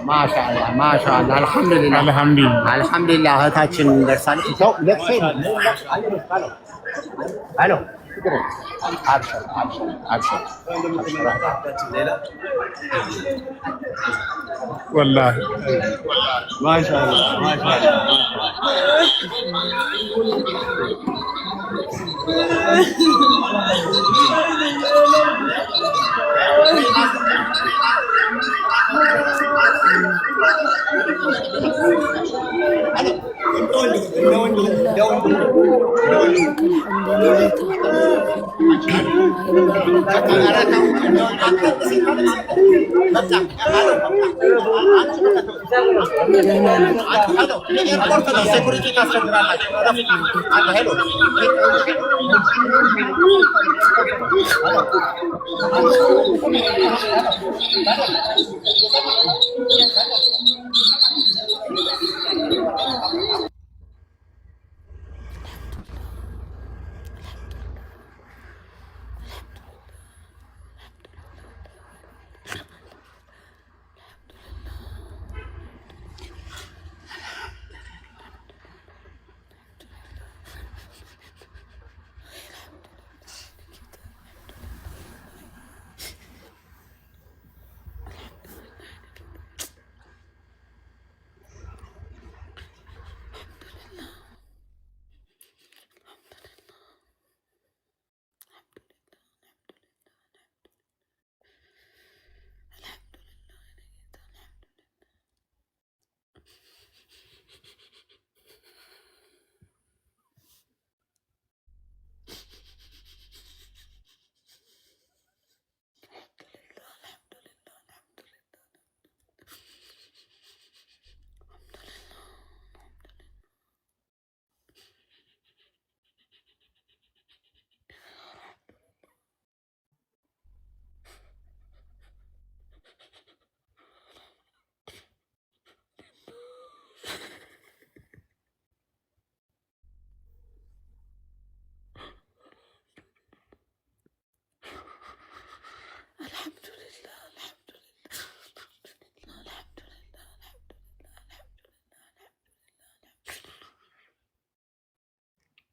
ማሻአላህ ማሻአላህ አልሐምዱሊላህ አልሐምዱሊላህ አልሐምዱሊላህ እህታችን ደርሳለች። ሰው ለቅሶ አሎ አብሽር አብሽር አብሽር والله ما شاء الله ما شاء الله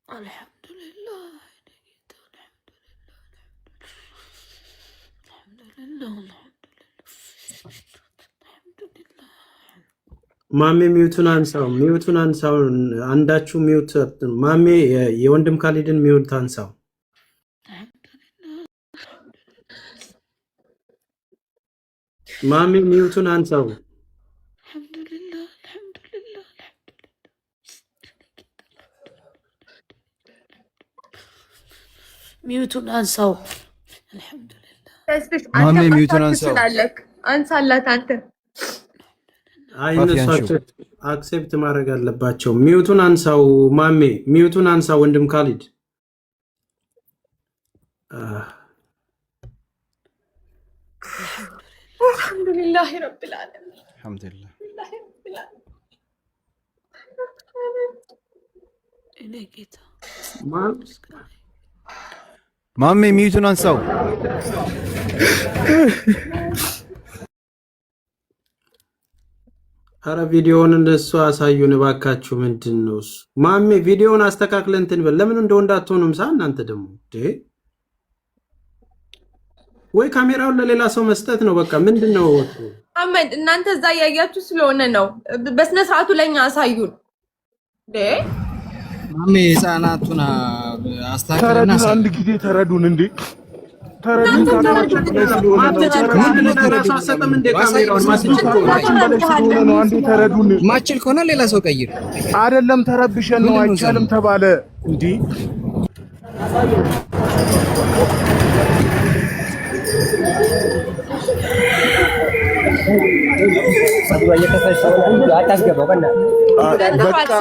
الحمد لله ማሜ ሚውቱን አንሳው አንዳችሁ ሚውት ማሜ የወንድም ካሊድን ሚውት አንሳው ማሜ ሚውቱን አንሳው ሚውቱን አንሳው አልሐምዱሊላህ ማሜ ሚውቱን አንሳው አንሳላት አንተ አይነሳችሁ አክሴፕት ማድረግ አለባቸው ሚውቱን አንሳው ማሜ ሚውቱን አንሳው ወንድም ካሊድ አልሐምዱሊላህ ረብል ዓለሚን አልሐምዱሊላህ እኔ ጌታ ማሜ ሚውቱን አንሳው አረ ቪዲዮውን እንደሱ አሳዩን ባካችሁ ምንድነው ማሜ ቪዲዮውን አስተካክለን እንትን በል ለምን እንደው እንዳትሆኑም እናንተ ደግሞ ወይ ካሜራውን ለሌላ ሰው መስጠት ነው በቃ ምንድነው አህመድ እናንተ እዛ ያያችሁ ስለሆነ ነው በስነ ስርዓቱ ለኛ አሳዩን ማሜ ህፃናቱን አስተካክለና አንድ ጊዜ ተረዱን እንዴ ማችል ከሆነ ሌላ ሰው ቀይር አይደለም ተረብሸን ነው አይቻልም ተባለ እንዴ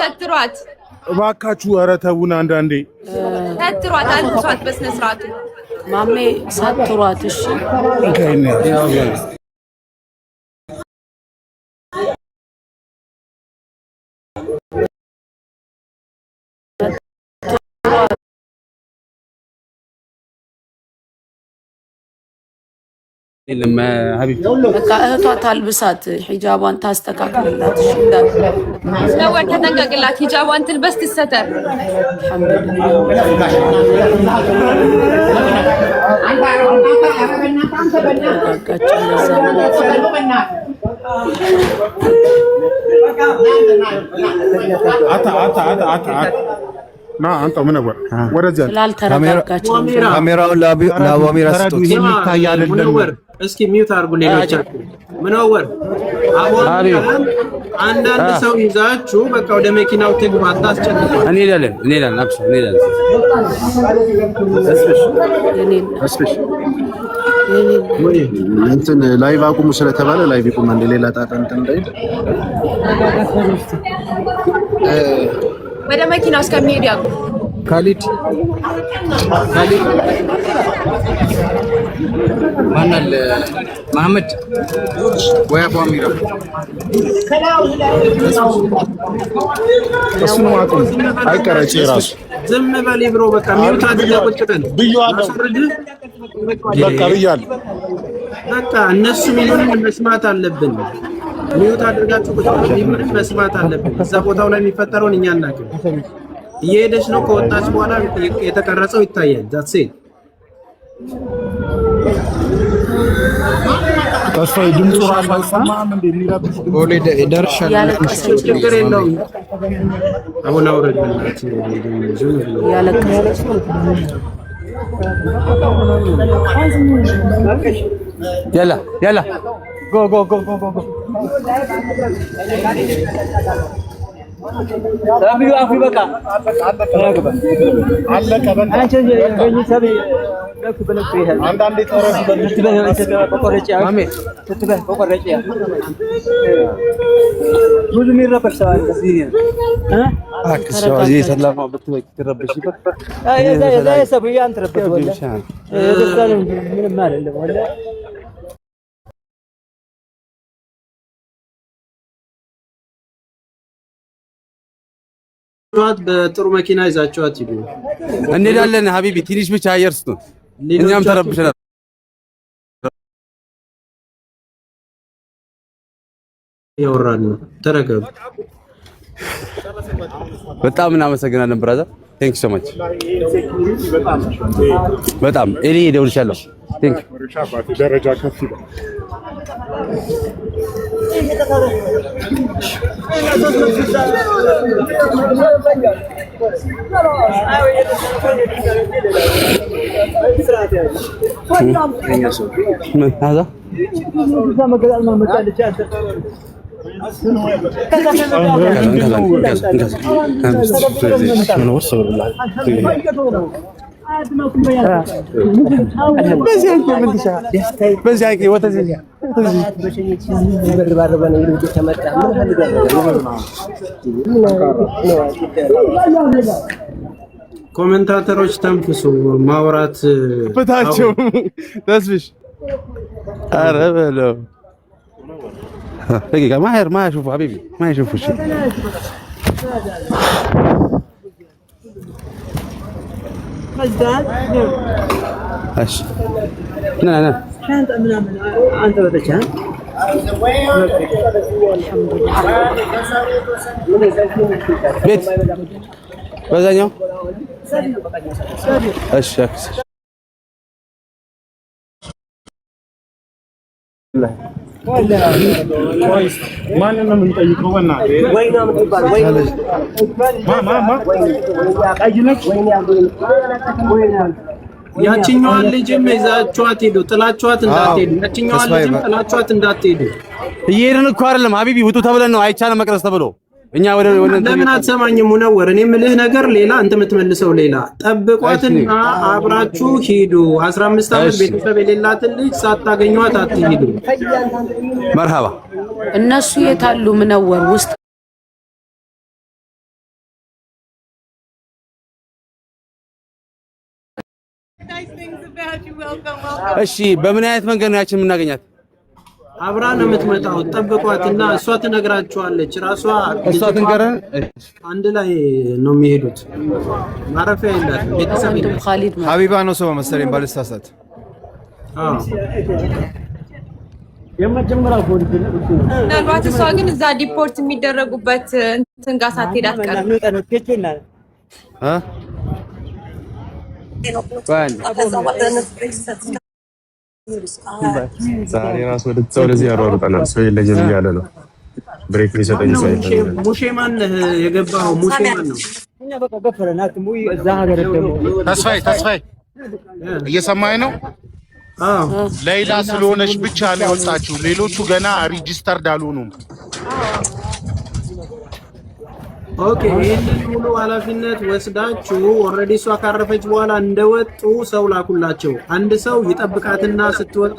ሰትሯት እባካችሁ ኧረ ተውን አንዳንዴ ሰትሯት አልብሷት በስነ ስርዓቱ ማሜ ሰትሯት እሺ لما حبيبتي በቃ እህቷ ታልብሳት ሒጃቧን ታስተካክልላት እሺ እንዳት ነው ተጠንቀቅላት ሂጃቧን ትልበስ ትሰተር ና አንተ ምን ነው ወረጃ ካሜራውን ለአዋሚራ ስጡት ይታያል ሙነወር እስኪ ሚውት አድርጉ ሌሎቻችሁ ሙነወር አዋሚራ አንዳንድ ሰው ይዛችሁ በቃ ወደ መኪናው ትግባ አታስጨንቁ እንሄዳለን አብሽ እንሄዳለን እስፍሽ እንትን ላይቭ አቁሙ ስለተባለ ላይቭ ይቁም እንደ ሌላ ጣጣ እንትን እንዳይል ወደ መኪናው እስከሚሄድ ያቁ ካሊድ ማናል መሐመድ ወይ አዋሚራ እሱ ነው አቁም አይቀረጭ ራሱ ዝም በል ብሮ በቃ ሚውት አድርገህ ቁጭ በል ብያለሁ በቃ ብያለሁ በቃ እነሱ ሚሉን መስማት አለብን ሚውት አድርጋችሁ ቁጭ በል ሚሉን መስማት አለብን እዛ ቦታው ላይ የሚፈጠረውን እኛ እናውቃለን እየሄደች ነው ከወጣች በኋላ የተቀረጸው ይታያል ዛትስ ኢት ተስፋዬ ድምፁ ራሱ አይሰማም እንደሚረብሽ ቦሌ ደርሻለሁ ያለቀሰች ችግር የለውም አሁን አውረድ ያለቀሰች يلا جو ربي عفو بقى አለቀ በቃ አንቺ ገኝ ሰብ ለኩ በለኩ ይሄ አንዳንዴ ተረፍ በቆረጫ ማሜ በቆረጫ ብዙ የሚረበሽ ሰው አለ እዚህ አክሰው እዚህ ሰላማ ብትበቂ ትረበሽ ዛ ሰብ ያን ተረበሽ ወላ ደስታን ምንም አይደለም ወላ በጥሩ መኪና ይዛችኋት ሂዱ እንሄዳለን ሀቢቢ ትንሽ ብቻ አየርስቱ እኛም ተረብሽናል ያወራን ነው ተረጋጉ በጣም እናመሰግናለን ብራዘር ቴንክ ዩ ሶ ማች በጣም እኔ ደውልሻለሁ ቴንክ ዩ ደረጃ ከፍ ይላል ምን هذا ኮሜንታተሮች ተንፍሱ ማውራት ፍታቸው ተስፍሽ ኧረ በለው دقيقة ما يشوفوا حبيبي ما يشوفوا شيء ايش لا شانت من انت بدك بيت بزانيو ايش اكس ማንን ነው የምንጠይቀው? በእናትህ ወይና ምትባል ወይና ማ ቀይ ነች ያቺኛዋን ልጅም ይዛችኋት ሄዱ ጥላችኋት እንዳትሄዱ ያቺኛዋን ልጅም ጥላችኋት እንዳትሄዱ እየሄድን እኮ አይደለም ሀቢቢ ውጡ ተብለን ነው አይቻልም መቅረስ ተብሎ እኛ ወደ ለምን አትሰማኝም ሙነወር እኔ የምልህ ነገር ሌላ አንተ የምትመልሰው ሌላ ጠብቋትና አብራችሁ ሂዱ 15 ዓመት ቤተሰብ የሌላትን ልጅ ሳታገኟት አትሂዱ መርሃባ እነሱ የታሉ ሙነወር ውስጥ እሺ በምን አይነት መንገድ ነው ያችን የምናገኛት አብራ ነው የምትመጣው ጠብቋትና እሷ ትነግራችኋለች ራሷ እሷ ትንገረን አንድ ላይ ነው የሚሄዱት ማረፊያ የላትም ቤተሰብ ኻሊድ ሀቢባ ነው ሰው መሰለኝ ባልሳሳት የመጀመሪያው ፖሊስ ነው። ምናልባት እሷ ግን እዛ ዲፖርት የሚደረጉበት እንትን ጋር ሳትሄድ አትቀርም። ዛሬ ራስ ወደዚህ ያሯሩጠናል። ሰው የለኝም እያለ ነው። ብሬክ ሊሰጠኝ ሰው የለም። ሙሼ ማን የገባው? ሙሼ ማን ነው? ተስፋዬ እየሰማኝ ነው? ሌላ ስለሆነች ብቻ ነው የወጣችው። ሌሎቹ ገና ሪጂስተርድ አልሆኑም። ኦኬ፣ ይሄንን ሙሉ ኃላፊነት ወስዳችሁ ኦልሬዲ እሷ ካረፈች በኋላ እንደወጡ ሰው ላኩላቸው። አንድ ሰው ይጠብቃትና ስትወጣ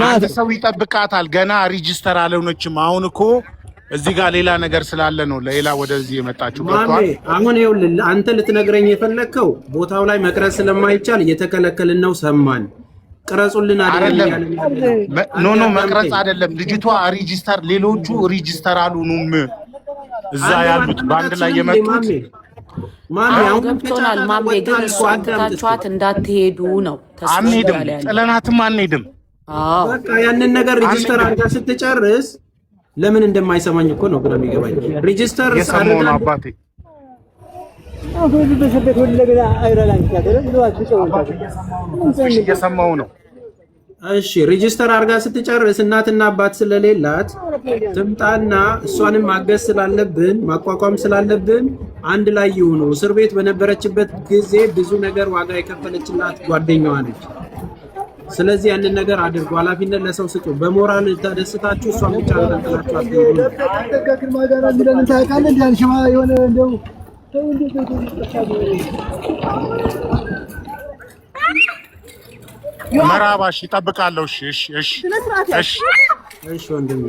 አንድ ሰው ይጠብቃታል። ገና ሪጂስተር አልሆነችም። አሁን እኮ እዚህ ጋር ሌላ ነገር ስላለ ነው ሌላ ወደዚህ የመጣችው። ገብቷል? አሁን ይኸውልህ አንተ ልትነግረኝ የፈለግከው ቦታው ላይ መቅረጽ ስለማይቻል እየተከለከልን ነው። ሰማን። ቅረጹልን አይደለም። ኖ መቅረጽ አይደለም። ልጅቷ ሪጂስተር፣ ሌሎቹ ሪጂስተር አልሆኑም። እዛ ያሉት በአንድ ላይ የመጡት ገብቶናል። ማሜ ግን እሷን ትታችኋት እንዳትሄዱ ነው። አንሄድም፣ ጥለናትም አንሄድም። በቃ ያንን ነገር ሪጂስተር አድርጋ ስትጨርስ ለምን እንደማይሰማኝ እኮ ነው ግራ የሚገባኝ። ሪጂስተር የሰማው ነው አባቴ። የሰማው ነው። እሺ ሪጂስተር አድርጋ ስትጨርስ እናትና አባት ስለሌላት ትምጣና እሷንም ማገዝ ስላለብን ማቋቋም ስላለብን አንድ ላይ ይሁኑ። እስር ቤት በነበረችበት ጊዜ ብዙ ነገር ዋጋ የከፈለችላት ጓደኛዋ ነች። ስለዚህ ያንን ነገር አድርጉ። ኃላፊነት ለሰው ስጡ። በሞራል ተደስታችሁ እሷን ብቻ አንጠልጥላችሁ አትሄዱ። መራባሽ ይጠብቃለሁ። እሺ ወንድሜ።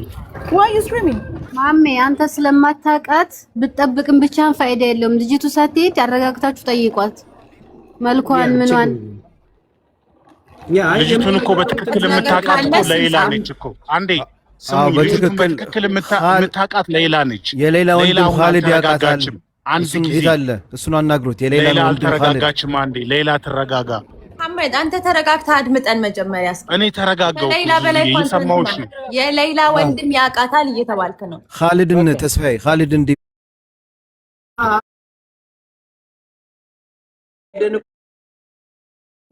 ማሜ አንተ ስለማታውቃት ብትጠብቅም ብቻን ፋይዳ የለውም። ልጅቱ ሳትሄድ አረጋግታችሁ ጠይቋት መልኳን ምኗን። ልጅቱን እኮ በትክክል የምታውቃት እኮ ሌላ ነች እኮ። አንዴ በትክክል የምታውቃት ሌላ ነች። የሌላ ወንድም ኻሊድ ያውቃታል። አንድ ጊዜ አለ፣ እሱን አናግሩት። የሌላ ወንድም ኻሊድ አልተረጋጋችም። አንዴ ሌላ ትረጋጋ። አህመድ አንተ ተረጋግተህ አድምጠን መጀመሪያ። እኔ ተረጋጋው። ሌላ በላይ እየሰማሁሽ ነው። የሌላ ወንድም ያውቃታል እየተባልክ ነው። ኻሊድን ተስፋዬ ኻሊድን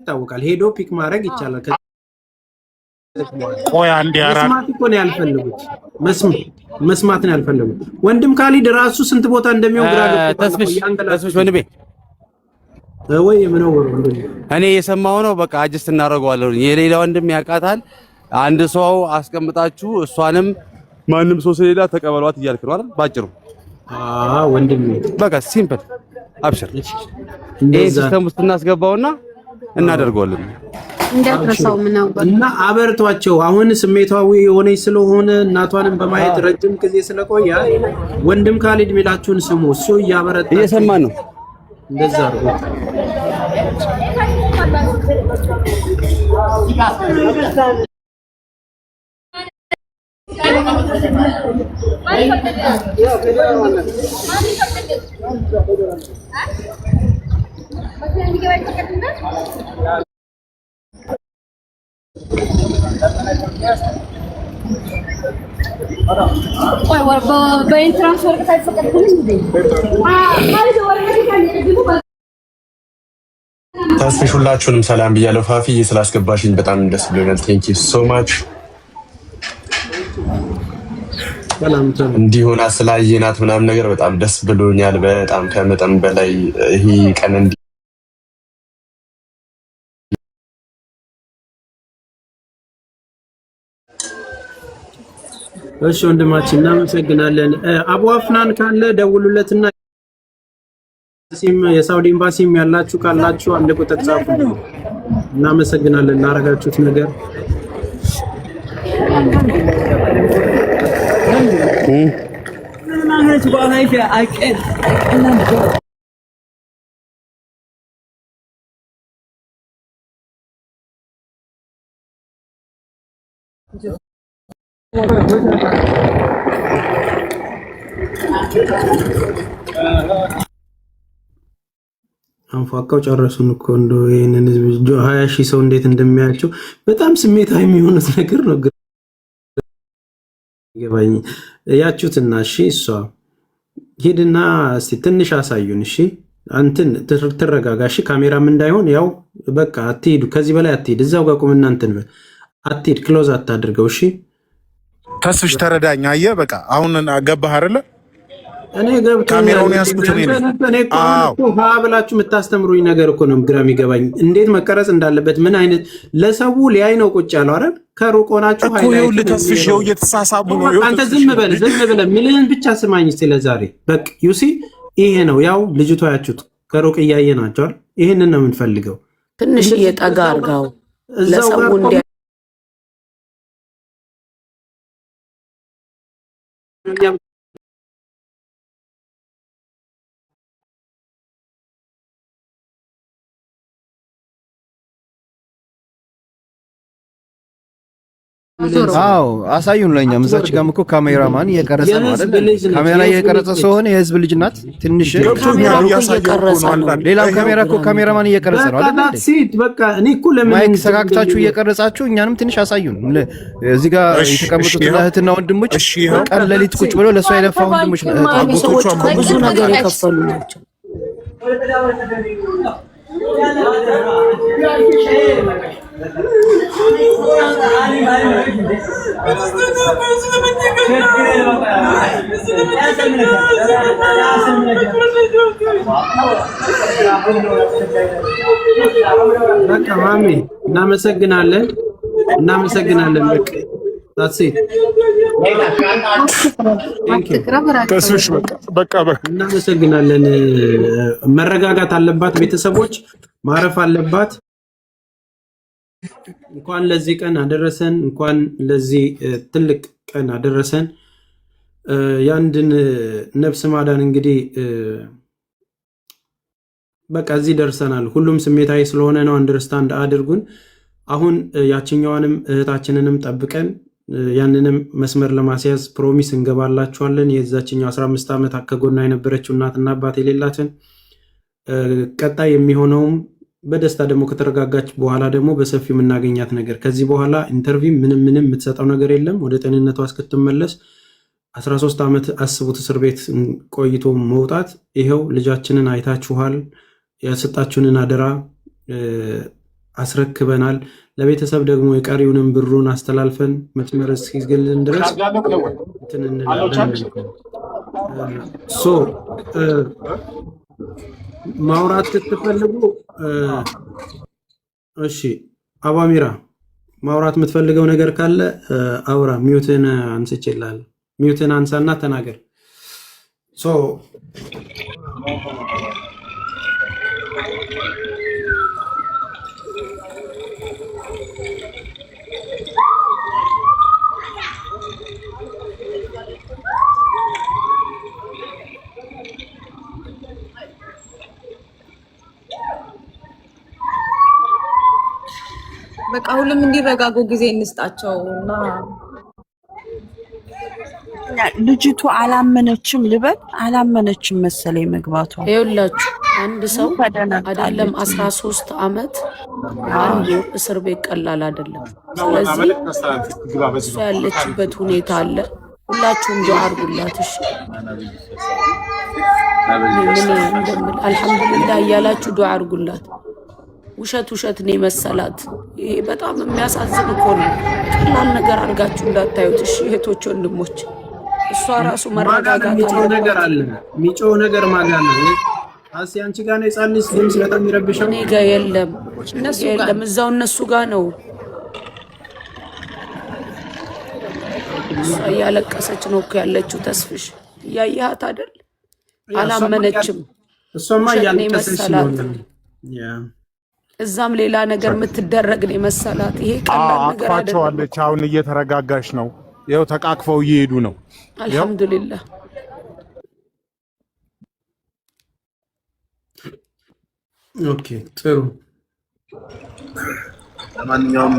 ይታወቃል። ሄዶ ፒክ ማድረግ ይቻላል። ቆይ አንዴ መስማት እኮ ነው ያልፈለጉት። መስማት ነው ያልፈለጉት። ወንድም ኻሊድ ራሱ ስንት ቦታ እንደሚሆን ግራ ተስፍሽ ወንድሜ ወይ ምን ነው ወንድሜ፣ እኔ የሰማሁ ነው። በቃ አጅስት እናደርገዋለን። የሌላ ወንድም ያውቃታል። አንድ ሰው አስቀምጣችሁ እሷንም ማንም ሰው ስለሌላ ተቀበሏት እያልክ ነው አይደል? ባጭሩ ወንድሜ በቃ ሲምፕል አብሽር። ይሄ ሲስተም ውስጥ እናስገባውና እናደርገዋለን። እንዳትረሳው ምናው እና አበርቷቸው። አሁን ስሜታዊ የሆነች ስለሆነ እናቷንም በማየት ረጅም ጊዜ ስለቆየ ወንድም ኻሊድ ሚላችሁን ስሙ። እሱ እያበረታ እየሰማን ነው። እንደዛ አድርጎ ተስፍሽ ሁላችሁንም ሰላም ብያለሁ። ፋፊዬ ስላስገባሽኝ በጣም ደስ ብሎኛል። ቴንክ ዩ ሶ ማች። እንዲሆና ስላየናት ምናምን ነገር በጣም ደስ ብሎኛል። በጣም ከመጠን በላይ ይሄ ቀን እንዲ እሺ ወንድማችን እናመሰግናለን። አቡ አፍናን ካለ ደውሉለትና የሳውዲ ኤምባሲም ያላችሁ ካላችሁ አንድ ቁጥር ጻፉ። እናመሰግናለን ላረጋችሁት ነገር። አንፏቀው ጨረሱን እኮ እንደው ይሄንን ህዝብ 20,000 ሰው እንዴት እንደሚያያቸው በጣም ስሜታዊ የሚሆኑት ነገር ነው ገባኝ ያችሁትና እሺ እሷ ሄድና እስቲ ትንሽ አሳዩን እሺ አንተን ትረጋጋ እሺ ካሜራም እንዳይሆን ያው በቃ አትሄዱ ከዚህ በላይ አትሄድ እዛው ጋር ቁምና እንትን አትሄድ ክሎዝ አታድርገው እሺ ተስፍሽ ተረዳኝ አየህ በቃ አሁን ገባህ አይደለ እኔ ገብቶ ካሜራውን ያስኩት እኔ ሀ ብላችሁ የምታስተምሩኝ ነገር እኮ ነው ግራ የሚገባኝ እንዴት መቀረጽ እንዳለበት ምን አይነት ለሰው ሊያይ ነው ቁጭ ያለው አይደል ከሩቅ ሆናችሁ ሃይላይት ተስፍሽ ነው እየተሳሳቡ ነው አንተ ዝም በል ምልህን ብቻ ስማኝ ስለዛሬ በቃ ዩሲ ይሄ ነው ያው ልጅቷ ያችሁት ከሩቅ እያየናቸው አይደል ይሄንን ነው የምንፈልገው ትንሽ እየጠጋ አርጋው ለሰው እንደ አዎ አሳዩን ለኛም እዛች ጋርም እኮ ካሜራማን እየቀረጸ ነው አይደል ካሜራ እየቀረጸ ስለሆነ የህዝብ ልጅ ናት ትንሽ ሌላው ካሜራ እኮ ካሜራማን እየቀረጸ ነው አይደል በቃ እኔ እኮ ለምን ማይክ ሰካክታችሁ እየቀረጻችሁ እኛንም ትንሽ አሳዩን እዚህ ጋር የተቀመጡት እህትና ወንድሞች ቀን ሌሊት ቁጭ ብለው ለሷ የለፋ ወንድሞች አጎቶቿ ብዙ ነገር የከፈሉ ናቸው በቃ ማሚ እናመሰግናለን በቃ ታስይት ተስፍሽ በቃ እናመሰግናለን መረጋጋት አለባት ቤተሰቦች ማረፍ አለባት እንኳን ለዚህ ቀን አደረሰን እንኳን ለዚህ ትልቅ ቀን አደረሰን ያንድን ነፍስ ማዳን እንግዲህ በቃ እዚህ ደርሰናል ሁሉም ስሜታዊ ስለሆነ ነው አንደርስታንድ አድርጉን አሁን ያችኛዋንም እህታችንንም ጠብቀን ያንንም መስመር ለማስያዝ ፕሮሚስ እንገባላችኋለን የዛችኛው 15 ዓመት አከጎና የነበረችው እናትና አባት የሌላትን ቀጣይ የሚሆነውም በደስታ ደግሞ ከተረጋጋች በኋላ ደግሞ በሰፊው የምናገኛት ነገር ከዚህ በኋላ ኢንተርቪው ምንም የምትሰጠው ነገር የለም ወደ ጤንነቷ እስክትመለስ 13 ዓመት አስቡት እስር ቤት ቆይቶ መውጣት ይሄው ልጃችንን አይታችኋል ያሰጣችሁንን አደራ አስረክበናል ለቤተሰብ ደግሞ የቀሪውንም ብሩን አስተላልፈን መስመር እስኪገልን ድረስ ማውራት ስትፈልጉ እሺ አባሚራ ማውራት የምትፈልገው ነገር ካለ አውራ ሚውትን አንስቼልሃል ሚውትን አንሳና ተናገር በቃ ሁሉም እንዲረጋጉ ጊዜ እንስጣቸው እና ልጅቱ አላመነችም ልበል አላመነችም መሰለኝ መግባቷ ይኸውላችሁ አንድ ሰው አይደለም 13 ዓመት አንድ እስር ቤት ቀላል አይደለም ስለዚህ እሷ ያለችበት ሁኔታ አለ ሁላችሁም ዱዓ አድርጉላት እሺ አልহামዱሊላህ እያላችሁ ዱዓ አድርጉላት ውሸት ነው መሰላት ይሄ በጣም የሚያሳዝን እኮ ነው ቀላል ነገር አድርጋችሁ እንዳታዩት እሺ እህቶች ወንድሞች እሷ ራሱ መረጋጋት ነገር አለ ሚጮህ ነገር ማጋና አሲ አንቺ ጋር ነው ጻልስ ድምጽ በጣም ይረብሻል እኔ ጋር የለም እነሱ የለም እዛው እነሱ ጋር ነው እሷ ያለቀሰች ነው እኮ ያለችው ተስፍሽ ያያት አይደል አላመነችም እሷማ ያለቀሰች ነው እዛም ሌላ ነገር የምትደረግ ነው መሰላት ይሄ ቀላል ነገር አይደለም አቅፋቸዋለች አሁን እየተረጋጋች ነው ይኸው ተቃቅፈው እየሄዱ ነው አልহামዱሊላህ ኦኬ ጥሩ ለማንኛውም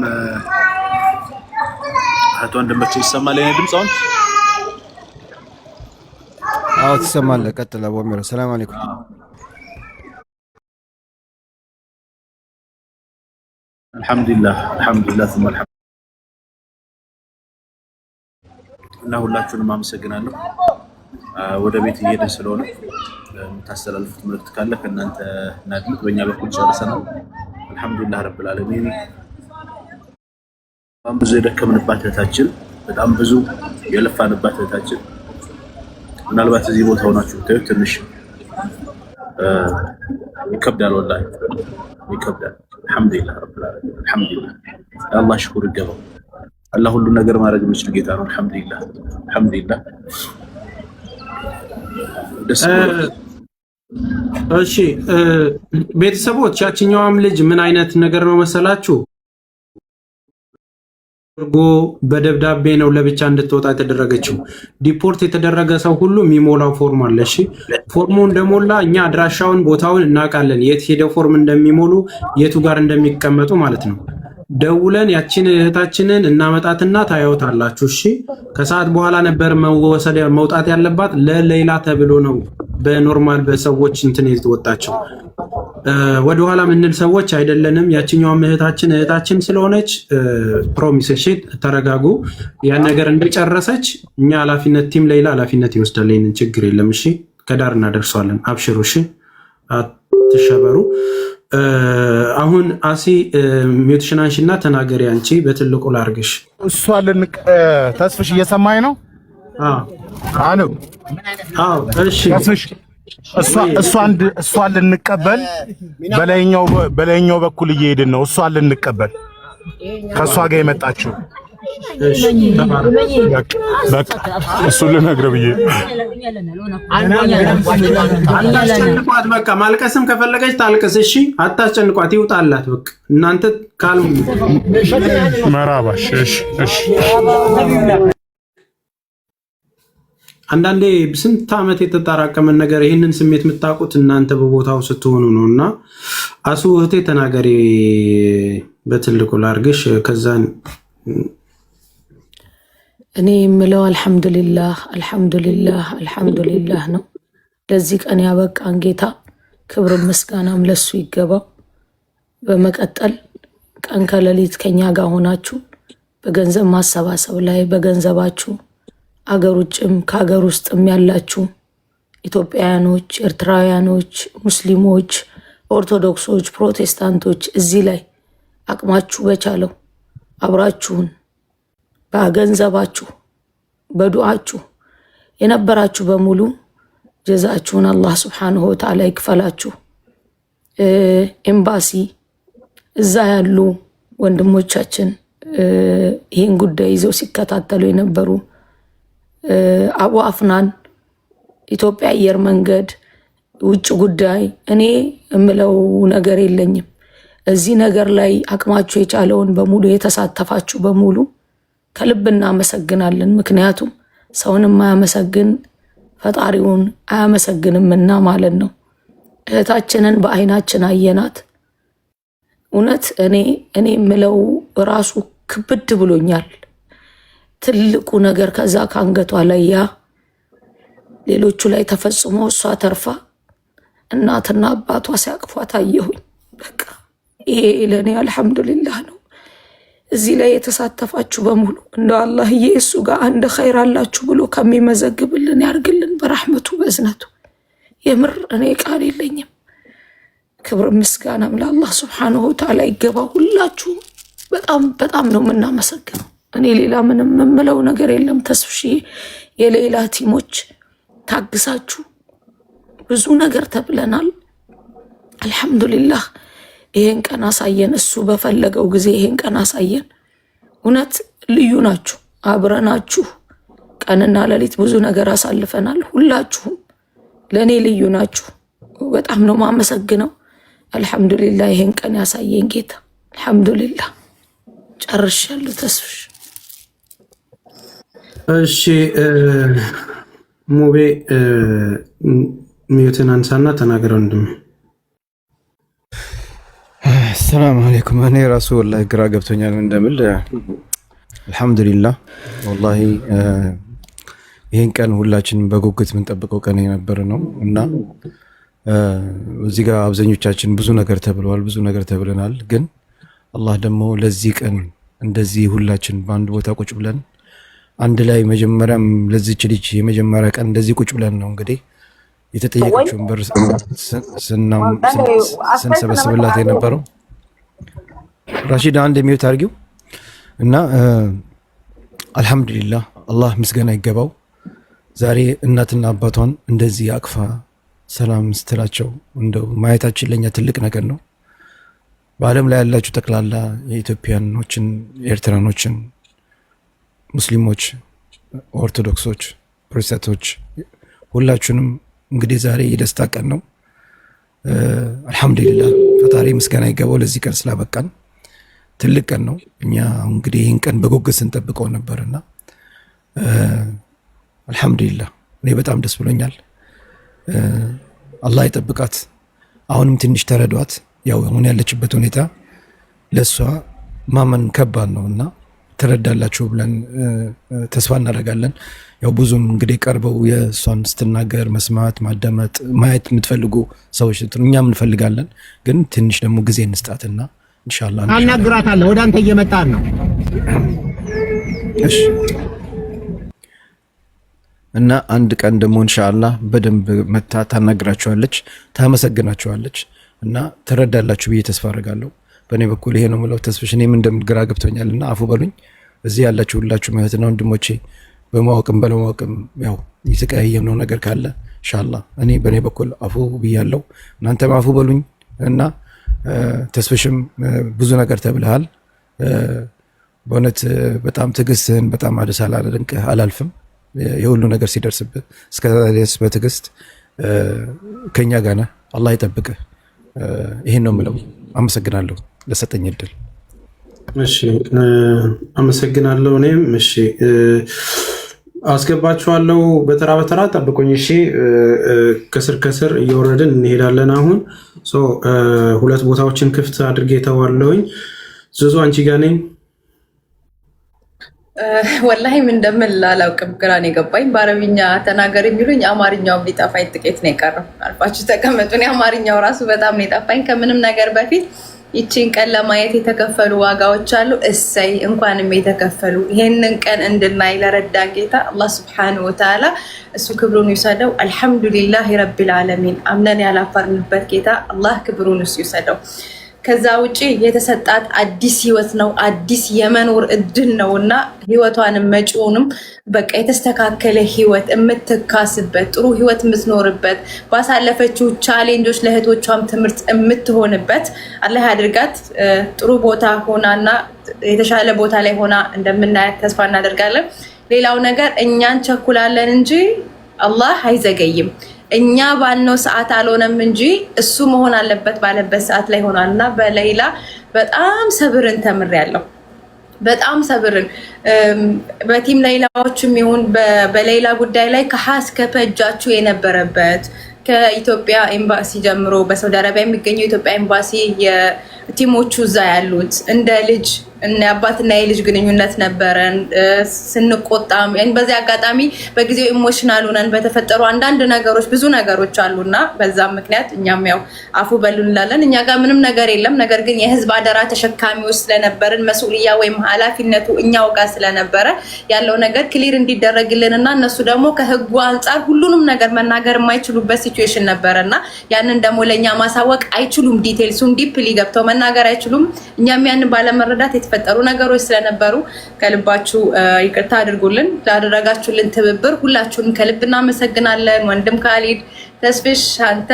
አቶ ወንድሞቼ ይሰማል የኔ ድምጽ አሁን አዎ ትሰማለህ ቀጥል አቦ ሚራ ሰላም አለይኩም አልሐምዱሊላህ ثم الحمد እና ሁላችሁንም አመሰግናለሁ። ወደ ቤት እየሄድን ስለሆነ የምታስተላልፉት መልእክት ካለ ከእናንተ እናድምጥ። በእኛ በኩል ጨርሰናል። አልሐምዱሊላህ ረብል ዓለሚን። በጣም ብዙ የደከምንባት እህታችን፣ በጣም ብዙ የለፋንባት እህታችን ምናልባት እዚህ ቦታ ሆናችሁ ብታዩት ትንሽ ይከብዳል፣ ወላሂ ይከብዳል። አልሐምዱሊላህ ረብል ዓለሚን። አልሐምዱሊላህ አላህ ሽኩር ይገባው። አላህ ሁሉ ነገር ማድረግ የሚችል ጌታ ነው። አልሐምዱሊላህ አልሐምዱሊላህ። እሺ ቤተሰቦች፣ ያችኛዋም ልጅ ምን አይነት ነገር ነው መሰላችሁ? በደብዳቤ ነው ለብቻ እንድትወጣ የተደረገችው። ዲፖርት የተደረገ ሰው ሁሉ የሚሞላው ፎርም አለ። እሺ ፎርሙ እንደሞላ እኛ አድራሻውን፣ ቦታውን እናውቃለን፣ የት ሄደው ፎርም እንደሚሞሉ፣ የቱ ጋር እንደሚቀመጡ ማለት ነው። ደውለን ያችን እህታችንን እናመጣትና ታያውታላችሁ። እሺ ከሰዓት በኋላ ነበር መውጣት ያለባት። ለሌላ ተብሎ ነው በኖርማል በሰዎች እንትን የተወጣቸው። ወደኋላ ምንል ሰዎች አይደለንም። ያችኛውም እህታችን ስለሆነች ፕሮሚስ። እሺ ተረጋጉ። ያን ነገር እንደጨረሰች እኛ ኃላፊነት ቲም ሌላ ኃላፊነት ይወስዳል። ይሄንን ችግር የለም። እሺ ከዳር እናደርሰዋለን። አብሽሩ። እሺ አትሸበሩ። አሁን አሲ ሚውትሽን አንሺና ተናገሪ። አንቺ በትልቁ ላርግሽ። እሷ ተስፍሽ እየሰማኝ ነው? አሎ እሺ ተስፍሽ እሷን ልንቀበል በላይኛው በኩል እየሄድን ነው። እሷን ልንቀበል ከእሷ ጋር የመጣችው በቃ እሱን ልነግርህ ብዬ አታስጨንቋት። በቃ ማልቀስም ከፈለገች ታልቅስ። እሺ አታስጨንቋት፣ ይውጣላት። በቃ እናንተ ካልሙ መራባሽ። እሺ አንዳንዴ ስንት ዓመት የተጠራቀመን ነገር ይህንን ስሜት የምታውቁት እናንተ በቦታው ስትሆኑ ነው። እና አሱ እህቴ ተናገሪ፣ በትልቁ ላርግሽ። ከዛን እኔ የምለው አልሐምዱሊላህ አልሐምዱሊላህ አልሐምዱሊላህ ነው። ለዚህ ቀን ያበቃን ጌታ ክብር ምስጋናም ለሱ ይገባው። በመቀጠል ቀን ከሌሊት ከኛ ጋር ሆናችሁ በገንዘብ ማሰባሰብ ላይ በገንዘባችሁ አገር ውጭም ከሀገር ውስጥም ያላችሁ ኢትዮጵያውያኖች፣ ኤርትራውያኖች፣ ሙስሊሞች፣ ኦርቶዶክሶች፣ ፕሮቴስታንቶች እዚህ ላይ አቅማችሁ በቻለው አብራችሁን በገንዘባችሁ በዱዓችሁ የነበራችሁ በሙሉ ጀዛችሁን አላህ ሱብሓነሁ ወተዓላ ይክፈላችሁ። ኤምባሲ እዛ ያሉ ወንድሞቻችን ይህን ጉዳይ ይዘው ሲከታተሉ የነበሩ አቡ አፍናን፣ ኢትዮጵያ አየር መንገድ፣ ውጭ ጉዳይ፣ እኔ እምለው ነገር የለኝም። እዚህ ነገር ላይ አቅማችሁ የቻለውን በሙሉ የተሳተፋችሁ በሙሉ ከልብ እናመሰግናለን። ምክንያቱም ሰውን የማያመሰግን ፈጣሪውን አያመሰግንምና ማለት ነው። እህታችንን በአይናችን አየናት። እውነት እኔ የምለው ራሱ ክብድ ብሎኛል። ትልቁ ነገር ከዛ ከአንገቷ ላይ ያ ሌሎቹ ላይ ተፈጽሞ እሷ ተርፋ እናትና አባቷ ሲያቅፏት አየሁኝ። በቃ ይሄ ለእኔ አልሐምዱሊላህ ነው። እዚህ ላይ የተሳተፋችሁ በሙሉ እንደው አላህዬ እሱ ጋር አንድ ኸይር አላችሁ ብሎ ከሚመዘግብልን ያርግልን በረሕመቱ በእዝነቱ። የምር እኔ ቃል የለኝም። ክብር ምስጋናም ለአላህ ሱብሓነሁ ወተዓላ ይገባው። ሁላችሁ በጣም ነው የምናመሰግነው። እኔ ሌላ ምንም የምለው ነገር የለም። ተስፍሽዬ፣ የሌላ ቲሞች ታግሳችሁ ብዙ ነገር ተብለናል። አልሐምዱሊላህ ይሄን ቀን አሳየን። እሱ በፈለገው ጊዜ ይሄን ቀን አሳየን። እውነት ልዩ ናችሁ። አብረናችሁ ቀንና ሌሊት ብዙ ነገር አሳልፈናል። ሁላችሁም ለእኔ ልዩ ናችሁ። በጣም ነው ማመሰግነው። አልሐምዱሊላህ ይሄን ቀን ያሳየን ጌታ። አልሐምዱሊላህ ጨርሻለሁ። ተስፍሽ እሺ ሙቤ ሚዩትን አንሳና ተናገረው። ወንድም ሰላም አለይኩም። እኔ ራሱ ወላሂ ግራ ገብቶኛል እንደምል። አልሐምዱሊላህ ወላሂ ይህን ቀን ሁላችንም በጉጉት የምንጠብቀው ቀን የነበረ ነው እና እዚህ ጋር አብዛኞቻችን ብዙ ነገር ተብለዋል፣ ብዙ ነገር ተብለናል። ግን አላህ ደግሞ ለዚህ ቀን እንደዚህ ሁላችን በአንድ ቦታ ቁጭ ብለን አንድ ላይ መጀመሪያም ለዚች ልጅ የመጀመሪያ ቀን እንደዚህ ቁጭ ብለን ነው እንግዲህ የተጠየቀችውን ብር ስንሰበስብላት የነበረው። ራሺድ አንድ የሚውት አድርጊው እና አልሐምዱሊላህ አላህ ምስጋና ይገባው። ዛሬ እናትና አባቷን እንደዚህ አቅፋ ሰላም ስትላቸው እንደው ማየታችን ለኛ ትልቅ ነገር ነው። በዓለም ላይ ያላችሁ ጠቅላላ የኢትዮጵያኖችን፣ ኤርትራኖችን፣ ሙስሊሞች፣ ኦርቶዶክሶች፣ ፕሮቴስታንቶች ሁላችሁንም እንግዲህ ዛሬ የደስታ ቀን ነው። አልሐምዱሊላህ ፈጣሪ ምስጋና ይገባው ለዚህ ቀን ስላበቃን። ትልቅ ቀን ነው። እኛ እንግዲህ ይህን ቀን በጉጉት ስንጠብቀው ነበርና አልሐምዱሊላህ እኔ በጣም ደስ ብሎኛል። አላህ ይጠብቃት። አሁንም ትንሽ ተረዷት። ያው አሁን ያለችበት ሁኔታ ለሷ ማመን ከባድ ነውና ተረዳላችሁ ብለን ተስፋ እናደርጋለን። ያው ብዙም እንግዲህ ቀርበው የሷን ስትናገር መስማት፣ ማዳመጥ፣ ማየት የምትፈልጉ ሰዎች እኛም እንፈልጋለን። ግን ትንሽ ደግሞ ጊዜ እንስጣትና ኢንሻአላህ አናግራታለሁ። ወደ አንተ እየመጣን ነው። እሺ እና አንድ ቀን ደግሞ ኢንሻአላህ በደንብ መታ ታናግራችኋለች፣ ታመሰግናችኋለች እና ተረዳላችሁ ብዬ ተስፋ አደርጋለሁ። በእኔ በኩል ይሄ ነው የምለው። ተስፍሽ እኔም እንደምግራ ገብቶኛልና አፉ በሉኝ። እዚህ ያላችሁ ሁላችሁ እህትና ወንድሞቼ በማወቅም ባለማወቅም ያው የተቀያየምነው ነገር ካለ ኢንሻአላህ እኔ በእኔ በኩል አፉ ብያለሁ። እናንተም አፉ በሉኝ እና ተስፍሽም ብዙ ነገር ተብለሃል። በእውነት በጣም ትዕግስትህን በጣም አደሳላ አላደንቅህ አላልፍም። የሁሉ ነገር ሲደርስብህ እስከዛሬስ በትዕግስት ከኛ ጋር ነህ። አላህ ይጠብቅህ። ይሄን ነው የምለው። አመሰግናለሁ ለሰጠኝ እድል። እሺ አመሰግናለሁ። እኔም እሺ አስገባችኋለሁ። በተራ በተራ ጠብቁኝ። እሺ ከስር ከስር እየወረድን እንሄዳለን። አሁን ሁለት ቦታዎችን ክፍት አድርጌ ተዋለሁኝ። ዙዙ አንቺ ጋር ነኝ። ወላሂ ምን እንደምል አላውቅም፣ ግራ ነው የገባኝ። በአረብኛ ተናገር የሚሉኝ አማርኛው ሊጠፋኝ ጥቂት ነው የቀረው። አልፋችሁ ተቀመጡ። እኔ አማርኛው ራሱ በጣም ነው የጠፋኝ። ከምንም ነገር በፊት ይቺን ቀን ለማየት የተከፈሉ ዋጋዎች አሉ። እሰይ እንኳንም የተከፈሉ። ይሄንን ቀን እንድናይ ለረዳን ጌታ አላህ ሱብሓነሁ ወተዓላ እሱ ክብሩን ይውሰደው። አልሐምዱሊላህ ረቢል ዓለሚን። አምነን ያላፈርንበት ጌታ አላህ ክብሩን እሱ ይውሰደው። ከዛ ውጪ የተሰጣት አዲስ ህይወት ነው፣ አዲስ የመኖር እድል ነው እና ህይወቷንም መጪውንም በቃ የተስተካከለ ህይወት የምትካስበት ጥሩ ህይወት የምትኖርበት ባሳለፈችው ቻሌንጆች ለእህቶቿም ትምህርት የምትሆንበት አላህ ያድርጋት። ጥሩ ቦታ ሆናና የተሻለ ቦታ ላይ ሆና እንደምናያት ተስፋ እናደርጋለን። ሌላው ነገር እኛን ቸኩላለን እንጂ አላህ አይዘገይም። እኛ ባልነው ሰዓት አልሆነም እንጂ እሱ መሆን አለበት ባለበት ሰዓት ላይ ሆኗልና በሌላ በጣም ሰብርን ተምሬያለሁ። በጣም ሰብርን በቲም ሌላዎችም ይሁን በሌላ ጉዳይ ላይ ከሀስ ከፈጃችሁ የነበረበት ከኢትዮጵያ ኤምባሲ ጀምሮ በሳውዲ አረቢያ የሚገኘው የኢትዮጵያ ኤምባሲ የቲሞቹ እዛ ያሉት እንደ ልጅ እና አባትና የልጅ ግንኙነት ነበረን። ስንቆጣም በዚህ አጋጣሚ በጊዜው ኢሞሽናል ሆነን በተፈጠሩ አንዳንድ ነገሮች ብዙ ነገሮች አሉና በዛም ምክንያት እኛም ያው አፉ በሉን እንላለን። እኛ ጋር ምንም ነገር የለም። ነገር ግን የህዝብ አደራ ተሸካሚዎች ስለነበርን መስኡልያ ወይም ኃላፊነቱ እኛው ጋር ስለነበረ ያለው ነገር ክሊር እንዲደረግልንና እነሱ ደግሞ ከህጉ አንጻር ሁሉንም ነገር መናገር የማይችሉበት ሲቹዌሽን ነበረና ያንን ደግሞ ለኛ ማሳወቅ አይችሉም። ዲቴይልሱን ዲፕሊ ገብተው መናገር አይችሉም። እኛም ያንን ባለመረዳት የተፈጠሩ ነገሮች ስለነበሩ ከልባችሁ ይቅርታ አድርጉልን። ላደረጋችሁልን ትብብር ሁላችሁንም ከልብ እናመሰግናለን። ወንድም ካሊድ፣ ተስፍሽ፣ አንተ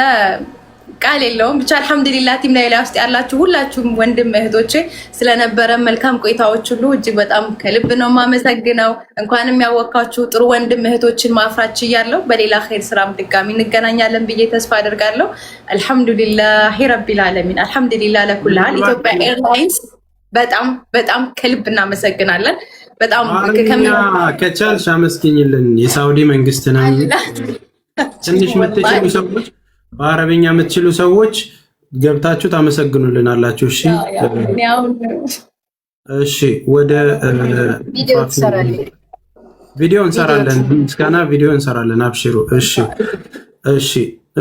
ቃል የለውም ብቻ አልሐምዱሊላህ። ቲም ላይ ውስጥ ያላችሁ ሁላችሁም ወንድም እህቶቼ ስለነበረ መልካም ቆይታዎች ሁሉ እጅግ በጣም ከልብ ነው የማመሰግነው። እንኳንም ያወቃችሁ ጥሩ ወንድም እህቶችን ማፍራት ችያለሁ። በሌላ ኸይር ስራም ድጋሚ እንገናኛለን ብዬ ተስፋ አደርጋለሁ። አልሐምዱሊላህ ረቢል ዓለሚን። አልሐምዱሊላህ ለኩል ሐል። ኢትዮጵያ ኤርላይንስ በጣም በጣም ከልብ እናመሰግናለን። በጣም ከቻልሽ አመስግኝልን የሳውዲ መንግስትን። ትንሽ የምትችሉ ሰዎች በአረብኛ የምትችሉ ሰዎች ገብታችሁ ታመሰግኑልን አላችሁ። እሺ እሺ፣ ወደ ቪዲዮ እንሰራለን፣ ምስጋና ቪዲዮ እንሰራለን። አብሽሩ። እሺ እሺ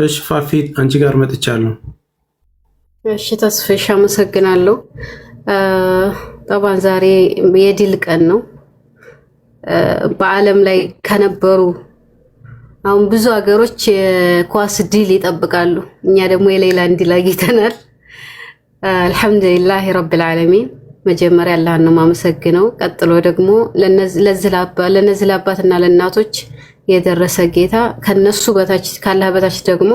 እሺ። ፋፊ አንቺ ጋር መጥቻለሁ። እሺ ተስፍሽ አመሰግናለሁ። طبعا ዛሬ የድል ቀን ነው። በዓለም ላይ ከነበሩ አሁን ብዙ ሀገሮች የኳስ ድል ይጠብቃሉ። እኛ ደግሞ የሌላን ድል አግኝተናል። አልহামዱሊላህ ረብል ዓለሚን። መጀመሪያ አላህን ነው ማመሰግነው። ቀጥሎ ደግሞ ለነዚህ ለአባትና ለእናቶች የደረሰ ጌታ ከነሱ በታች ካላህ በታች ደግሞ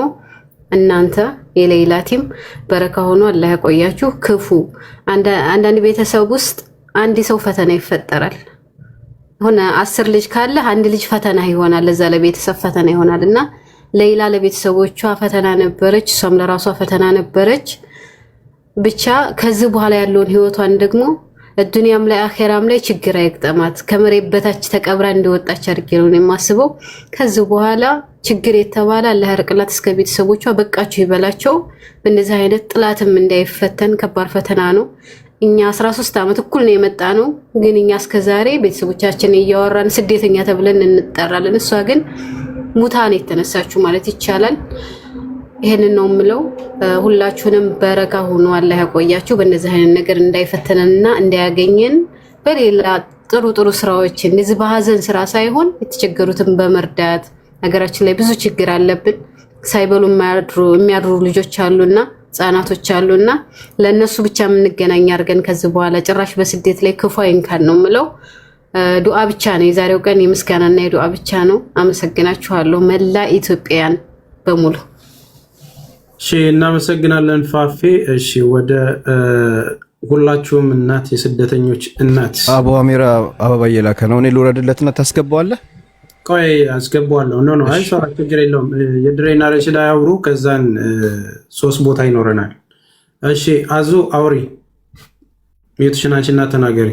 እናንተ የሌላ ቲም በረካ ሆኖ አላህ ያቆያችሁ። ክፉ አንዳንድ ቤተሰብ ውስጥ አንድ ሰው ፈተና ይፈጠራል። ሆነ 10 ልጅ ካለ አንድ ልጅ ፈተና ይሆናል። ለዛ ለቤተሰብ ፈተና ይሆናልና ሌላ ለቤተሰቦቿ ፈተና ነበረች፣ እሷም ለራሷ ፈተና ነበረች። ብቻ ከዚህ በኋላ ያለውን ህይወቷን ደግሞ ዱንያም ላይ አኺራም ላይ ችግር አይግጠማት። ከመሬት በታች ተቀብራ እንደወጣች አድርጌ ነው የማስበው። ከዚህ በኋላ ችግር የተባለ አላህ ያርቅላት፣ እስከ ቤተሰቦቿ በቃችሁ ይበላቸው። በእንደዚህ አይነት ጥላትም እንዳይፈተን ከባድ ፈተና ነው። እኛ 13 ዓመት እኩል ነው የመጣ ነው፣ ግን እኛ እስከዛሬ ቤተሰቦቻችን እያወራን ስደተኛ ተብለን እንጠራለን። እሷ ግን ሙታን የተነሳችሁ ማለት ይቻላል። ይሄንን ነው የምለው። ሁላችሁንም በረካ ሆኖ አላህ ያቆያችሁ። በእነዚህ አይነት ነገር እንዳይፈተነንና እንዳያገኘን በሌላ ጥሩ ጥሩ ስራዎች እንደዚህ በሀዘን ስራ ሳይሆን የተቸገሩትን በመርዳት ሀገራችን ላይ ብዙ ችግር አለብን። ሳይበሉ የሚያድሩ ልጆች አሉና ህፃናቶች አሉና ለነሱ ብቻ የምንገናኝ አድርገን ከዚህ በኋላ ጭራሽ በስደት ላይ ክፉ አይንካን ነው የምለው። ዱዓ ብቻ ነው የዛሬው ቀን፣ የምስጋናና የዱዓ ብቻ ነው። አመሰግናችኋለሁ መላ ኢትዮጵያን በሙሉ። እሺ እናመሰግናለን ፋፌ። እሺ ወደ ሁላችሁም እናት የስደተኞች እናት አቡ አሚራ አበባ እየላከ ነው። እኔ ልውረድለትና ታስገባዋለህ? ቆይ አስገባዋለሁ። ኖ አይ ችግር የለውም። የድሬና ረሽዳ ያውሩ፣ ከዛን 3 ቦታ ይኖረናል። እሺ አዙ አውሪ፣ ሚዩትሽን አንቺና ተናገሪ።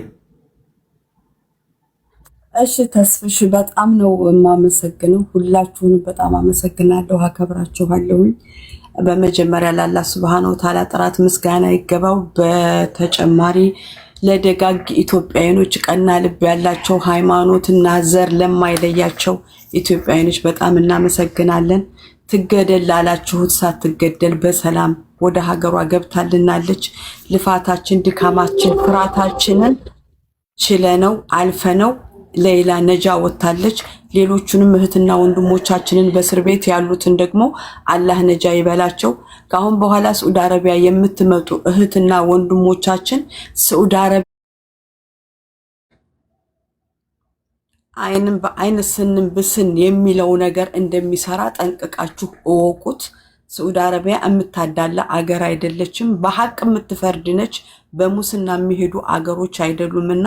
እሺ ተስፍሽ በጣም ነው የማመሰግነው። ሁላችሁንም በጣም አመሰግናለሁ፣ አከብራችኋለሁ። በመጀመሪያ ለአላህ ሱብሃነሁ ወተዓላ ጥራት ምስጋና ይገባው። በተጨማሪ ለደጋግ ኢትዮጵያውያኖች ቀና ልብ ያላቸው ሃይማኖትና ዘር ለማይለያቸው ኢትዮጵያውያኖች በጣም እናመሰግናለን። ትገደል ላላችሁት ሳትገደል በሰላም ወደ ሀገሯ ገብታልናለች። ልፋታችን፣ ድካማችን፣ ፍራታችንን ችለነው አልፈነው ሌላ ነጃ ወጣለች። ሌሎቹንም እህትና ወንድሞቻችንን በእስር ቤት ያሉትን ደግሞ አላህ ነጃ ይበላቸው። ካሁን በኋላ ሳዑዲ አረቢያ የምትመጡ እህትና ወንድሞቻችን ሳዑዲ አረቢያ አይንን በአይን ስንን ብስን የሚለው ነገር እንደሚሰራ ጠንቅቃችሁ እወቁት። ሳዑዲ አረቢያ የምታዳላ አገር አይደለችም። በሐቅ የምትፈርድ ነች። በሙስና የሚሄዱ አገሮች አይደሉምና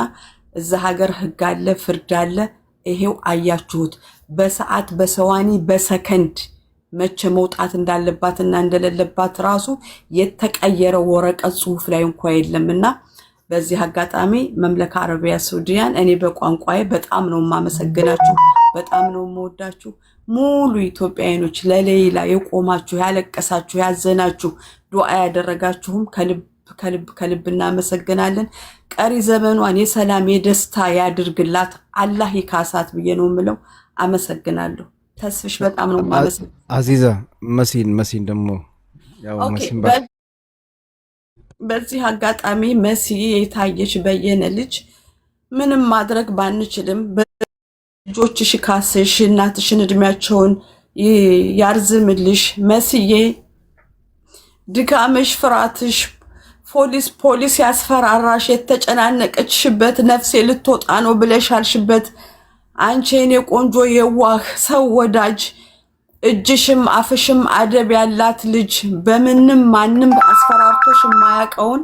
እዛ ሀገር ህግ አለ፣ ፍርድ አለ። ይሄው አያችሁት። በሰዓት በሰዋኒ በሰከንድ መቼ መውጣት እንዳለባትና እንደሌለባት ራሱ የተቀየረ ወረቀት ጽሁፍ ላይ እንኳን የለምና በዚህ አጋጣሚ መምለካ አረቢያ ሳዑዲያን እኔ በቋንቋዬ በጣም ነው ማመሰግናችሁ፣ በጣም ነው የምወዳችሁ። ሙሉ ኢትዮጵያውያኖች ለሌላ የቆማችሁ፣ ያለቀሳችሁ፣ ያዘናችሁ፣ ዱዓ ያደረጋችሁም ከልብ እናመሰግናለን። ቀሪ ዘመኗን የሰላም የደስታ ያድርግላት፣ አላህ ይካሳት ብዬ ነው የምለው። አመሰግናለሁ። ተስፍሽ በጣም ነው ማመሰግናለሁ። አዚዛ መሲን ደግሞ ያው መሲን በዚህ አጋጣሚ መሲ የታየች በየነ ልጅ ምንም ማድረግ ባንችልም ልጆችሽ ካስሽ እናትሽን እድሜያቸውን ያርዝምልሽ። መስዬ ድካምሽ፣ ፍራትሽ ፖሊስ ያስፈራራሽ የተጨናነቀችበት ነፍሴ ልትወጣ ነው ብለሻልሽበት አንቺ የኔ ቆንጆ የዋህ ሰው ወዳጅ እጅሽም አፍሽም አደብ ያላት ልጅ በምንም ማንም አስፈራርቶሽ የማያውቀውን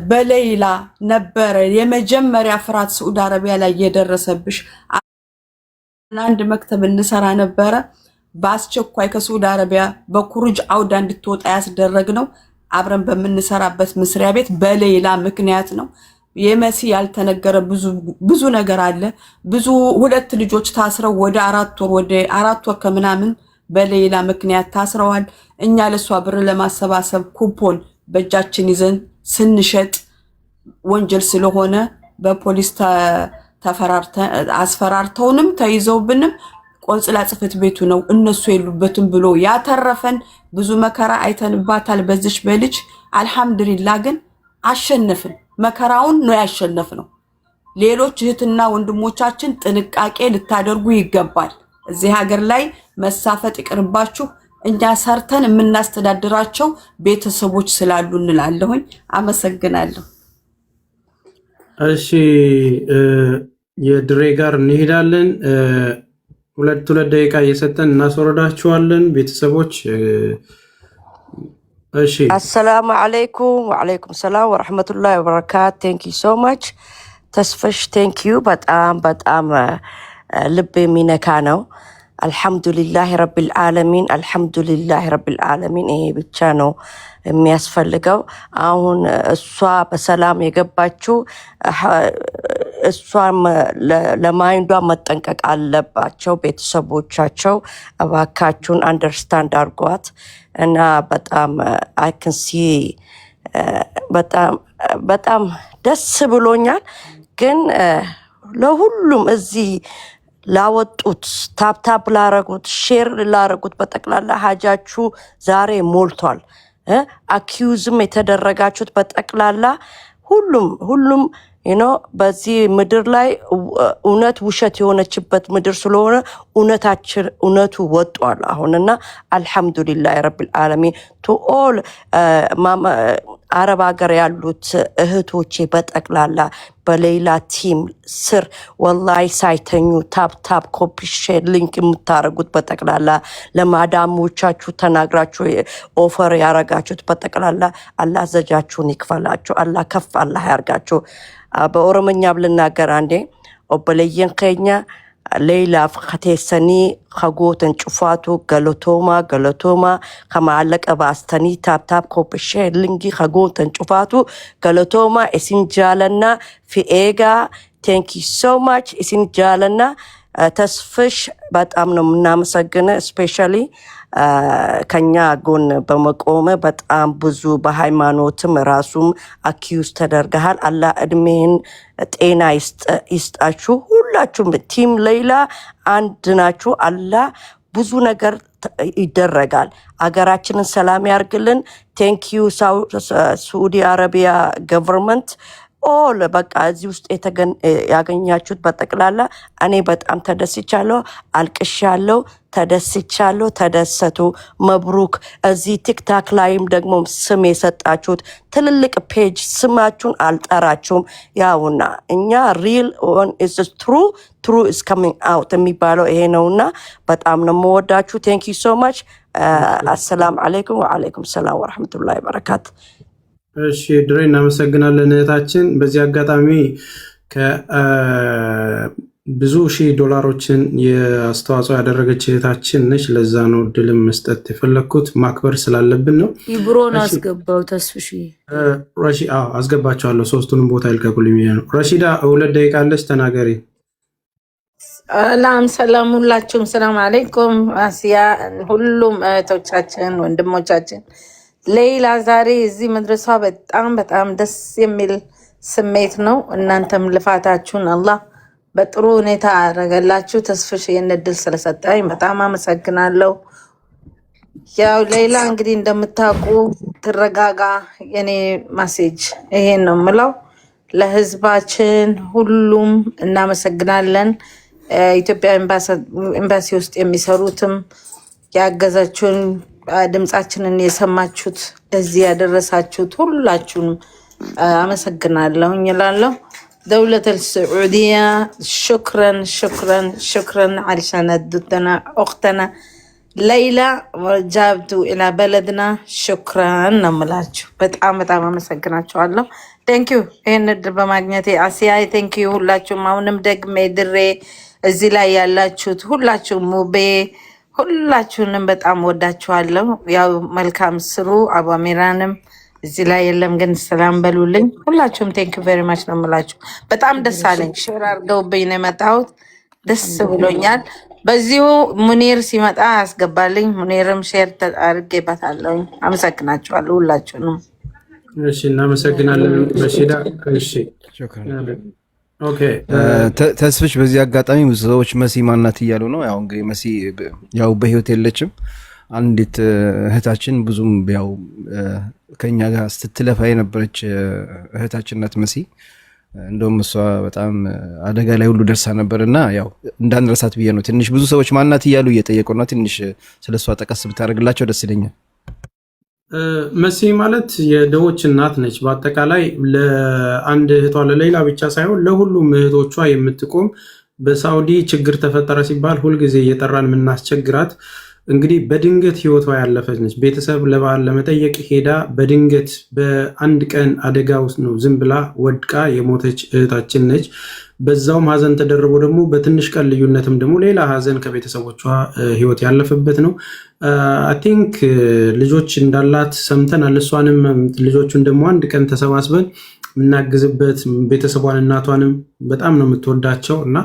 በሌላ ነበረ የመጀመሪያ ፍርሃት ሳዑዲ አረቢያ ላይ የደረሰብሽ። አንድ መክተብ እንሰራ ነበረ። በአስቸኳይ ከሳዑዲ አረቢያ በኩርጅ አውዳ እንድትወጣ ያስደረግነው አብረን በምንሰራበት መስሪያ ቤት በሌላ ምክንያት ነው። የመሲ ያልተነገረ ብዙ ነገር አለ። ብዙ 2 ልጆች ታስረው ወደ 4 ወር ከምናምን በሌላ ምክንያት ታስረዋል። እኛ ለሷ ብር ለማሰባሰብ ኩፖን በእጃችን ይዘን ስንሸጥ ወንጀል ስለሆነ በፖሊስ አስፈራርተውንም ተይዘውብንም ቆንጽላ ጽፈት ቤቱ ነው እነሱ የሉበትም ብሎ ያተረፈን። ብዙ መከራ አይተንባታል በዚች በልጅ። አልহামዱሊላህ ግን አሸነፍን። መከራውን ነው ያሸነፍነው። ሌሎች እህትና ወንድሞቻችን ጥንቃቄ ልታደርጉ ይገባል። እዚህ ሀገር ላይ መሳፈጥ ይቅርባችሁ። እኛ ሰርተን የምናስተዳድራቸው ቤተሰቦች ስላሉ እንላለሁኝ። አመሰግናለሁ። እሺ የድሬ ጋር እንሄዳለን። ሁለት ደቂቃ እየሰጠን እናስወርዳችኋለን ቤተሰቦች። እሺ አሰላሙ አለይኩም ወአለይኩም ሰላም ወራህመቱላሂ ወበረካቱ። ቴንክ ዩ ሶ ማች ተስፈሽ፣ ቴንክ ዩ በጣም ልብ የሚነካ ነው። አልሐምዱሊላህ ረቢል ዓለሚን፣ አልሐምዱሊላህ ረቢል ዓለሚን። ይሄ ብቻ ነው የሚያስፈልገው። አሁን እሷ በሰላም የገባችው እሷም ለማይንዷ መጠንቀቅ አለባቸው ቤተሰቦቻቸው። እባካችሁን አንደርስታንድ አድርጓት እና በጣም አይ ካን ሲ በጣም ደስ ብሎኛል። ግን ለሁሉም እዚህ ላወጡት ታፕታፕ ላረጉት ሼር ላረጉት በጠቅላላ ሀጃችሁ ዛሬ ሞልቷል። አኪዩዝም የተደረጋችሁት በጠቅላላ ሁሉም በዚህ ምድር ላይ እውነት ውሸት የሆነችበት ምድር ስለሆነ እውነቱ ወጧል አሁንና አልሐምዱሊላህ ረቢል ዓለሚን ቱ ኦል አረብ ሀገር ያሉት እህቶቼ በጠቅላላ በሌላ ቲም ስር ወላሂ ሳይተኙ ታፕ ኮፒ ሼር ሊንክ የምታረጉት በጠቅላላ ለማዳሞቻችሁ ተናግራችሁ ኦፈር ያረጋችሁት በጠቅላላ አላህ ዘጃችሁን ይክፈላችሁ። አላህ ከፍ አላህ ያርጋችሁ። በኦሮምኛ ብልናገር አንዴ ኦበለየን ከኛ ሌላ ፈከቴሰኒ ከጎተን ጩፋቱ ገለቶማ ከማለቀ ባስተኒ ታፕታፕ ኮፕሼ ልንጊ ከጎተን ጩፋቱ ገለቶማ እስንጃለና ፊኤጋ ቴንክ ዩ ሶ ማች እስንጃለና ተስፍሽ በጣም ነው የምናመሰግነ። ስፔሻሊ ከኛ ጎን በመቆመ በጣም ብዙ በሃይማኖትም ራሱም አኪዩዝ ተደርገሃል። አላህ እድሜህን ጤና ይስጣችሁ። ሁላችሁም ቲም ሌላ አንድ ናችሁ። አላህ ብዙ ነገር ይደረጋል። አገራችንን ሰላም ያርግልን። ቴንክ ዩ ሳዑዲ አረቢያ ገቨርንመንት ኦል በቃ እዚህ ውስጥ ያገኛችሁት በጠቅላላ እኔ በጣም ተደስቻለሁ፣ አልቅሻለሁ፣ ተደስቻለሁ። ተደሰቱ። መብሩክ። እዚህ ቲክታክ ላይም ደግሞ ስም የሰጣችሁት ትልልቅ ፔጅ ስማችሁን አልጠራችሁም። ያውና እኛ ሪል ኢዝ ትሩ ኢዝ ካሚንግ አውት የሚባለው ይሄ ነውና በጣም ነው የምወዳችሁ። ቴንክ ዩ ሶ ማች። አሰላም አለይኩም ወአለይኩም ሰላም ወራህመቱላሂ ወበረካቱ። እሺ ድሬ እናመሰግናለን እህታችን። በዚህ አጋጣሚ ብዙ ሺህ ዶላሮችን የአስተዋጽኦ ያደረገች እህታችን ነች። ለዛ ነው እድልም መስጠት የፈለግኩት ማክበር ስላለብን ነው። ይብሮን አስገባው ተስፍሽ አስገባቸዋለሁ። ሶስቱንም ቦታ ይልቀቁልኝ ነው። ረሺዳ 2 ደቂቃ አለች፣ ተናገሪ። ሰላም ሁላችሁም፣ ሰላም አለይኩም አሲያ፣ ሁሉም እህቶቻችን ወንድሞቻችን። ሌላ ዛሬ እዚህ መድረሷ በጣም ደስ የሚል ስሜት ነው። እናንተም ልፋታችሁን አላህ በጥሩ ሁኔታ አደረገላችሁ። ተስፍሽ ይህን እድል ስለሰጠኝ በጣም አመሰግናለሁ። ያው ሌላ እንግዲህ እንደምታውቁ ትረጋጋ። የኔ ማሴጅ ይሄን ነው የምለው ለህዝባችን ሁሉም እናመሰግናለን። ኢትዮጵያ ኤምባሲ ውስጥ የሚሰሩትም ያገዛችሁን ድምጻችንን የሰማችሁት እዚህ ያደረሳችሁት ሁላችሁንም አመሰግናለሁ እላለሁ። دولة السعودية شكرا علشان ادتنا اختنا ليلى وجابتوا الى بلدنا شكرا نملاችሁ በጣም አመሰግናችኋለሁ። ቴንክ ዩ ይሄን እድል በማግኘቴ አሲያ ቴንክ ዩ። ሁላችሁም አሁንም ደግሜ ድሬ እዚህ ላይ ያላችሁት ሁላችሁም ሙቤ ሁላችሁንም በጣም ወዳችኋለሁ። ያው መልካም ስሩ። አባሚራንም እዚህ ላይ የለም ግን ሰላም በሉልኝ። ሁላችሁም ቴንክ ዩ ቬሪ ማች ነው የምላችሁ። በጣም ደስ አለኝ። ሼር አድርገውብኝ ነው የመጣሁት። ደስ ብሎኛል። በዚሁ ሙኒር ሲመጣ ያስገባልኝ። ሙኒርም ሼር አድርጌበታለሁ። አመሰግናችኋለሁ ሁላችሁንም። እሺ እናመሰግናለን ረሺዳ። እሺ ኦኬ ተስፍሽ በዚህ አጋጣሚ ብዙ ሰዎች መሲ ማናት እያሉ ነው። ያው እንግዲህ መሲ ያው በህይወት የለችም። አንዲት እህታችን ብዙም ያው ከኛ ጋር ስትለፋ የነበረች እህታችን ናት መሲ። እንደውም እሷ በጣም አደጋ ላይ ሁሉ ደርሳ ነበርና ያው እንዳንረሳት ብዬ ነው። ትንሽ ብዙ ሰዎች ማናት እያሉ እየጠየቁና ትንሽ ስለሷ ጠቀስ ብታደርግላቸው ደስ ይለኛል። መሲ ማለት የደዎች እናት ነች። በአጠቃላይ ለአንድ እህቷ ለሌላ ብቻ ሳይሆን ለሁሉም እህቶቿ የምትቆም በሳውዲ ችግር ተፈጠረ ሲባል ሁልጊዜ እየጠራን የምናስቸግራት እንግዲህ በድንገት ህይወቷ ያለፈች ነች። ቤተሰብ ለበዓል ለመጠየቅ ሄዳ በድንገት በአንድ ቀን አደጋ ውስጥ ነው ዝም ብላ ወድቃ የሞተች እህታችን ነች። በዛውም ሀዘን ተደርቦ ደግሞ በትንሽ ቀን ልዩነትም ደግሞ ሌላ ሀዘን ከቤተሰቦቿ ህይወት ያለፈበት ነው። አይ ቲንክ ልጆች እንዳላት ሰምተናል። እሷንም ልጆቹን ደግሞ አንድ ቀን ተሰባስበን የምናግዝበት ቤተሰቧን እናቷንም በጣም ነው የምትወዳቸው እና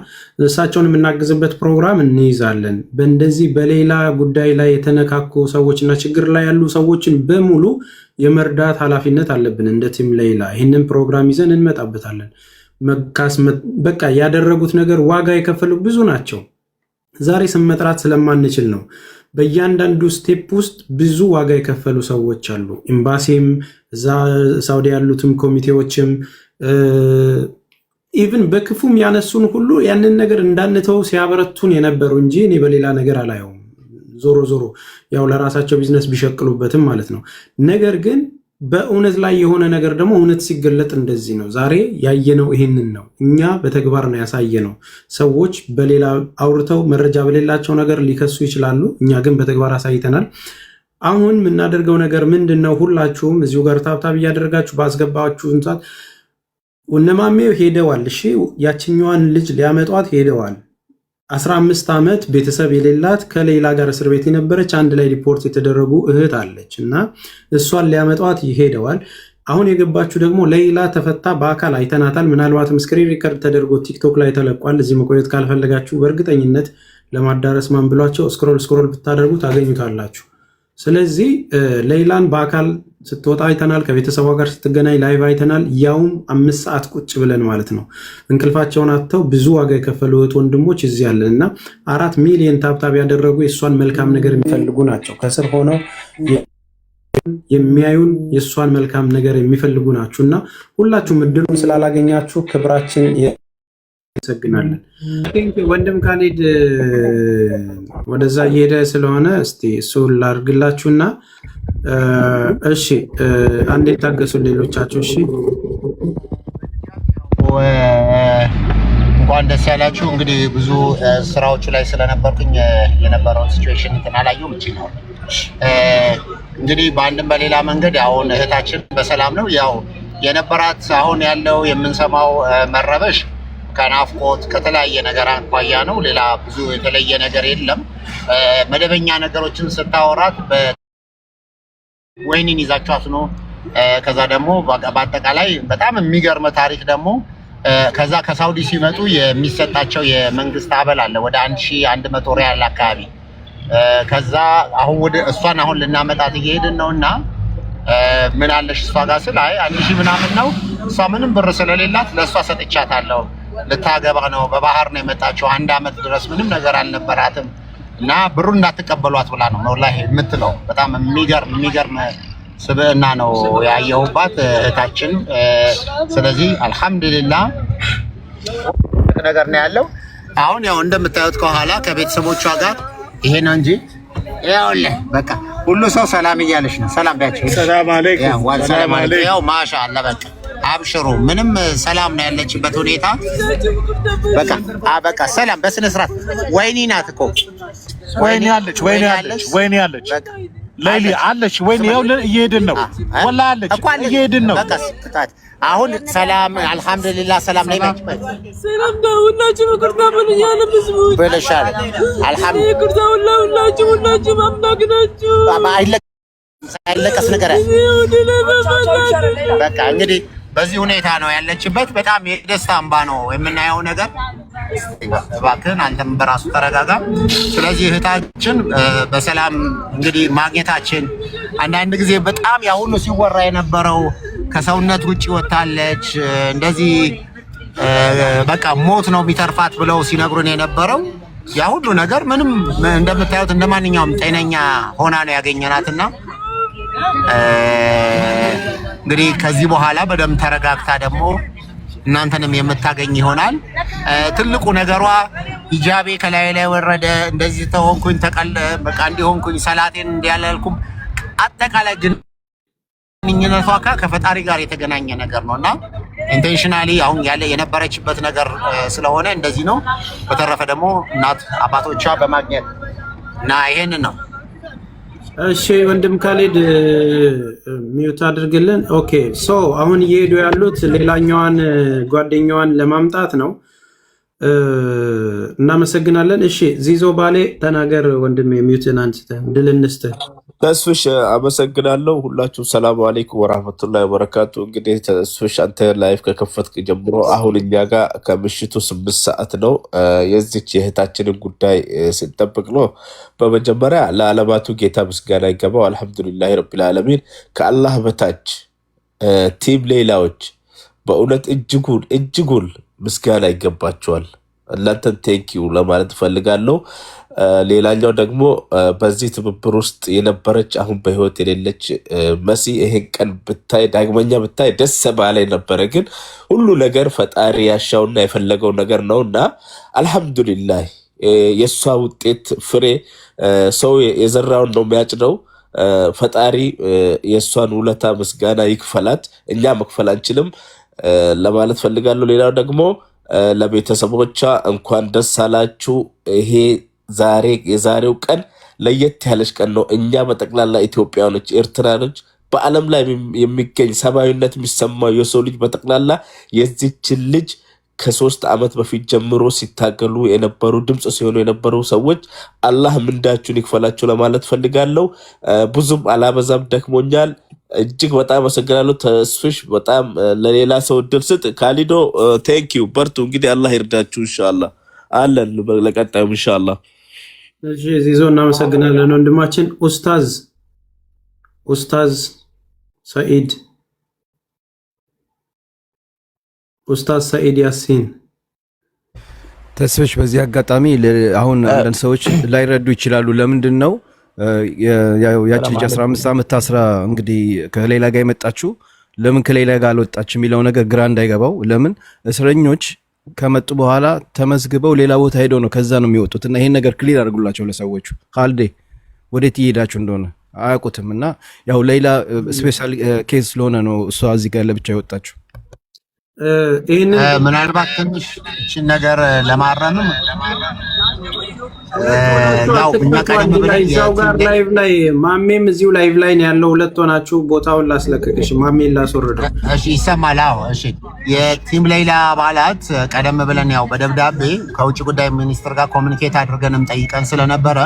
እሳቸውን የምናግዝበት ፕሮግራም እንይዛለን። በእንደዚህ በሌላ ጉዳይ ላይ የተነካኩ ሰዎች እና ችግር ላይ ያሉ ሰዎችን በሙሉ የመርዳት ኃላፊነት አለብን እንደ ቲም ሌላ። ይህንን ፕሮግራም ይዘን እንመጣበታለን። በቃ ያደረጉት ነገር ዋጋ የከፈሉ ብዙ ናቸው። ዛሬ ስም መጥራት ስለማንችል ነው። በእያንዳንዱ ስቴፕ ውስጥ ብዙ ዋጋ የከፈሉ ሰዎች አሉ። ኤምባሲም እዛ ሳውዲ ያሉትም ኮሚቴዎችም ኢቭን በክፉም ያነሱን ሁሉ ያንን ነገር እንዳንተው ሲያበረቱን የነበሩ እንጂ እኔ በሌላ ነገር አላየውም። ዞሮ ዞሮ ያው ለራሳቸው ቢዝነስ ቢሸቅሉበትም ማለት ነው። ነገር ግን በእውነት ላይ የሆነ ነገር ደግሞ እውነት ሲገለጥ እንደዚህ ነው። ዛሬ ያየነው ይህንን ነው። እኛ በተግባር ነው ያሳየነው። ሰዎች በሌላ አውርተው መረጃ በሌላቸው ነገር ሊከሱ ይችላሉ። እኛ ግን በተግባር አሳይተናል። አሁን የምናደርገው ነገር ምንድን ነው? ሁላችሁም እዚሁ ጋር ታብታብ እያደረጋችሁ ባስገባችሁ ሰዓት እነማሜው ሄደዋል። እሺ ያችኛዋን ልጅ ሊያመጧት ሄደዋል። 15 ዓመት ቤተሰብ የሌላት ከሌላ ጋር እስር ቤት የነበረች አንድ ላይ ሪፖርት የተደረጉ እህት አለች እና እሷን ሊያመጧት ይሄደዋል። አሁን የገባችሁ ደግሞ ሌላ ተፈታ በአካል አይተናታል። ምናልባትም ስክሪን ሪከርድ ተደርጎ ቲክቶክ ላይ ተለቋል። እዚህ መቆየት ካልፈለጋችሁ በእርግጠኝነት ለማዳረስ ማን ብሏቸው ስክሮል ብታደርጉ ታገኙታላችሁ። ስለዚህ ሌላን በአካል ስትወጣ አይተናል። ከቤተሰቧ ጋር ስትገናኝ ላይቭ አይተናል። ያውም 5 ሰዓት ቁጭ ብለን ማለት ነው። እንቅልፋቸውን አጥተው ብዙ ዋጋ የከፈሉ እህት ወንድሞች እዚህ ያለን እና 4 ሚሊዮን ታብታብ ያደረጉ የእሷን መልካም ነገር የሚፈልጉ ናቸው። ከስር ሆነው የሚያዩን የእሷን መልካም ነገር የሚፈልጉ ናችሁ እና ሁላችሁም እድሉን ስላላገኛችሁ ክብራችን እናመሰግናለን። ወንድም ካሊድ ወደዛ እየሄደ ስለሆነ እስቲ እሱ ላድርግላችሁና እሺ አንዴ ታገሱ ሌሎቻችሁ። እሺ እንኳን ደስ ያላችሁ። እንግዲህ ብዙ ስራዎቹ ላይ ስለነበርኩኝ የነበረውን ሲቹዌሽን እንትን አላየሁም እንጂ ነው። እንግዲህ በአንድም በሌላ መንገድ አሁን እህታችን በሰላም ነው። ያው የነበራት አሁን ያለው የምንሰማው መረበሽ ከናፍቆት ከተለያየ ነገር አኳያ ነው። ሌላ ብዙ የተለየ ነገር የለም። መደበኛ ነገሮችን ስታወራት ወይኒን ይዛችኋት ነው። ከዛ ደግሞ በአጠቃላይ በጣም የሚገርም ታሪክ ደግሞ ከዛ ከሳውዲ ሲመጡ የሚሰጣቸው የመንግስት አበል አለ ወደ 1100 ሪያል አካባቢ። ከዛ አሁን ወደ እሷን አሁን ልናመጣት እየሄድን ነውና ምን አለሽ እሷ ጋር ስል አይ 1000 ምናምን ነው። እሷ ምንም ብር ስለሌላት ለእሷ ሰጥቻታለሁ። ልታገባ ነው። በባህር ነው የመጣችው። 1 ዓመት ድረስ ምንም ነገር አልነበራትም እና ብሩ እንዳትቀበሏት ብላ ነው ወላሂ የምትለው። በጣም የሚገርም ስብዕና ነው ያየሁባት እህታችን። ስለዚህ አልሐምዱሊላህ ነገር ነው ያለው። አሁን ያው እንደምታዩት ከኋላ ከቤተሰቦቿ ጋር ይሄ ነው እንጂ ያውልህ በቃ ሁሉ ሰው ሰላም እያለሽ ነው። ሰላም ቢያችሁ ሰላም አለይኩም ሰላም አለይኩም። ያው ማሻአላህ በቃ አብሽሩ። ምንም ሰላም ነው ያለችበት ሁኔታ። በቃ ሰላም በስነ ስርዓት። ወይኒ ናት እኮ ወይኒ አለች ሌሊ አለች። ወይኒ ያው እየሄድን ነው ወላሂ አለች እየሄድን ነው። በቃ አሁን ሰላም አልሐምዱሊላህ ሰላም ላይ ማለት ሰላም ነው። ሁላችሁም ይቅርታ ብለኛል። ብዙ ብለሻል። አልሐምዱሊላህ ይቅርታ ሁላችሁም አምናግናችሁ አይለቀስ ነገር በቃ እንግዲህ በዚህ ሁኔታ ነው ያለችበት። በጣም የደስታ እንባ ነው የምናየው ነገር። እባክህን አንተም በራሱ ተረጋጋ። ስለዚህ እህታችን በሰላም እንግዲህ ማግኘታችን አንዳንድ ጊዜ በጣም ያ ሁሉ ሲወራ የነበረው ከሰውነት ውጪ ወጣለች እንደዚህ በቃ ሞት ነው የሚተርፋት ብለው ሲነግሩን የነበረው ያ ሁሉ ነገር ምንም እንደምታዩት እንደማንኛውም ጤነኛ ሆና ነው ያገኘናትና እንግዲህ ከዚህ በኋላ በደንብ ተረጋግታ ደግሞ እናንተንም የምታገኝ ይሆናል። ትልቁ ነገሯ ሂጃቤ ከላይ ላይ ወረደ፣ እንደዚህ ተሆንኩኝ፣ በቃ እንዲሆንኩኝ፣ ሰላቴን እንዲያላልኩም አጠቃላይ ግንኙነቷ ከፈጣሪ ጋር የተገናኘ ነገር ነውና ኢንቴንሽናሊ አሁን ያለ የነበረችበት ነገር ስለሆነ እንደዚህ ነው። በተረፈ ደግሞ እናት አባቶቿ በማግኘት እና ይሄንን ነው። እሺ ወንድም ካሌድ ሚውት አድርግልን። ኦኬ ሶ አሁን እየሄዱ ያሉት ሌላኛዋን ጓደኛዋን ለማምጣት ነው። እናመሰግናለን። እሺ ዚዞ ባሌ ተናገር ወንድም፣ ሚውትን አንስተህ ድል እንስጥህ። ተስፍሽ አመሰግናለሁ። ሁላችሁም ሰላም አለይኩም ወራህመቱላሂ ወበረካቱ። እንግዲህ ተስፍሽ አንተ ላይፍ ከከፈትክ ጀምሮ አሁን እኛ ጋር ከምሽቱ 8 ሰዓት ነው። የዚች የእህታችንን ጉዳይ ስንጠብቅ ነው። በመጀመሪያ ለዓለማቱ ጌታ ምስጋና ይገባው። አልሐምዱሊላህ ረቢል ዓለሚን። ከአላህ በታች ቲም ሌላዎች በእውነት እጅጉን ምስጋና ይገባቸዋል። እናንተን ቴንኪዩ ለማለት እፈልጋለሁ። ሌላኛው ደግሞ በዚህ ትብብር ውስጥ የነበረች አሁን በህይወት የሌለች መሲ ይሄን ቀን ብታይ ዳግመኛ ብታይ ደስ ባላይ ነበረ። ግን ሁሉ ነገር ፈጣሪ ያሻውና የፈለገው ነገር ነውና አልሐምዱሊላህ የሷ ውጤት ፍሬ ሰው የዘራውን ነው የሚያጭደው። ፈጣሪ የሷን ውለታ ምስጋና ይክፈላት፣ እኛ መክፈል አንችልም ለማለት ፈልጋለሁ። ሌላው ደግሞ ለቤተሰቦቿ እንኳን ደስ አላችሁ። ይሄ የዛሬው ቀን ለየት ያለች ቀን ነው። እኛ በጠቅላላ ኢትዮጵያኖች፣ ኤርትራኖች፣ በዓለም ላይ የሚገኝ ሰብአዊነት የሚሰማው የሰው ልጅ በጠቅላላ የዚችን ልጅ ከ3 ዓመት በፊት ጀምሮ ሲታገሉ የነበሩ ድምፅ ሲሆኑ የነበሩ ሰዎች አላህ ምንዳችሁን ይክፈላችሁ ለማለት ፈልጋለሁ። ብዙም አላበዛም፣ ደክሞኛል። እጅግ በጣም አመሰግናለሁ። ተስፍሽ በጣም ለሌላ ሰው እድል ስጥ። ካሊዶ ቴንኪዩ፣ በርቱ። እንግዲህ አላህ ይርዳችሁ። ኢንሻአላህ አለን ለቀጣዩ ኢንሻአላህ። እሺ ዚዞ እናመሰግናለን ወንድማችን። ኡስታዝ ሰኢድ ያሲን ተስፍሽ፣ በዚህ አጋጣሚ አሁን አንዳንድ ሰዎች ላይረዱ ይችላሉ። ለምንድን ነው ያቺ ልጅ 15 ዓመት ታስራ እንግዲህ ከሌላ ጋር የመጣችው ለምን ከሌላ ጋር አልወጣችም የሚለው ነገር ግራ እንዳይገባው። ለምን እስረኞች ከመጡ በኋላ ተመዝግበው ሌላ ቦታ ሄደው ነው ከዛ ነው የሚወጡት። እና ይሄን ነገር ክሊር አድርጉላቸው ለሰዎቹ። ካልዴ ወዴት እየሄዳችሁ እንደሆነ አያውቁትም። እና ያው ሌላ ስፔሻል ኬዝ ስለሆነ ነው እሷ እዚህ ጋር ለብቻ የወጣችው። ምናልባት ትንሽ እችን ነገር ለማረምም ያው እኛ ቀደም ብለን እዛው ጋር ላይቭ ላይ ማሜም እዚሁ ላይቭ ላይ ነው ያለው። ሁለት ሆናችሁ ቦታውን ላስለቅቅሽ፣ ማሜን ላስወርደው። እሺ ይሰማል? አዎ እሺ። የቲም ሌላ አባላት ቀደም ብለን ያው በደብዳቤ ከውጭ ጉዳይ ሚኒስትር ጋር ኮሚኒኬት አድርገንም ጠይቀን ስለነበረ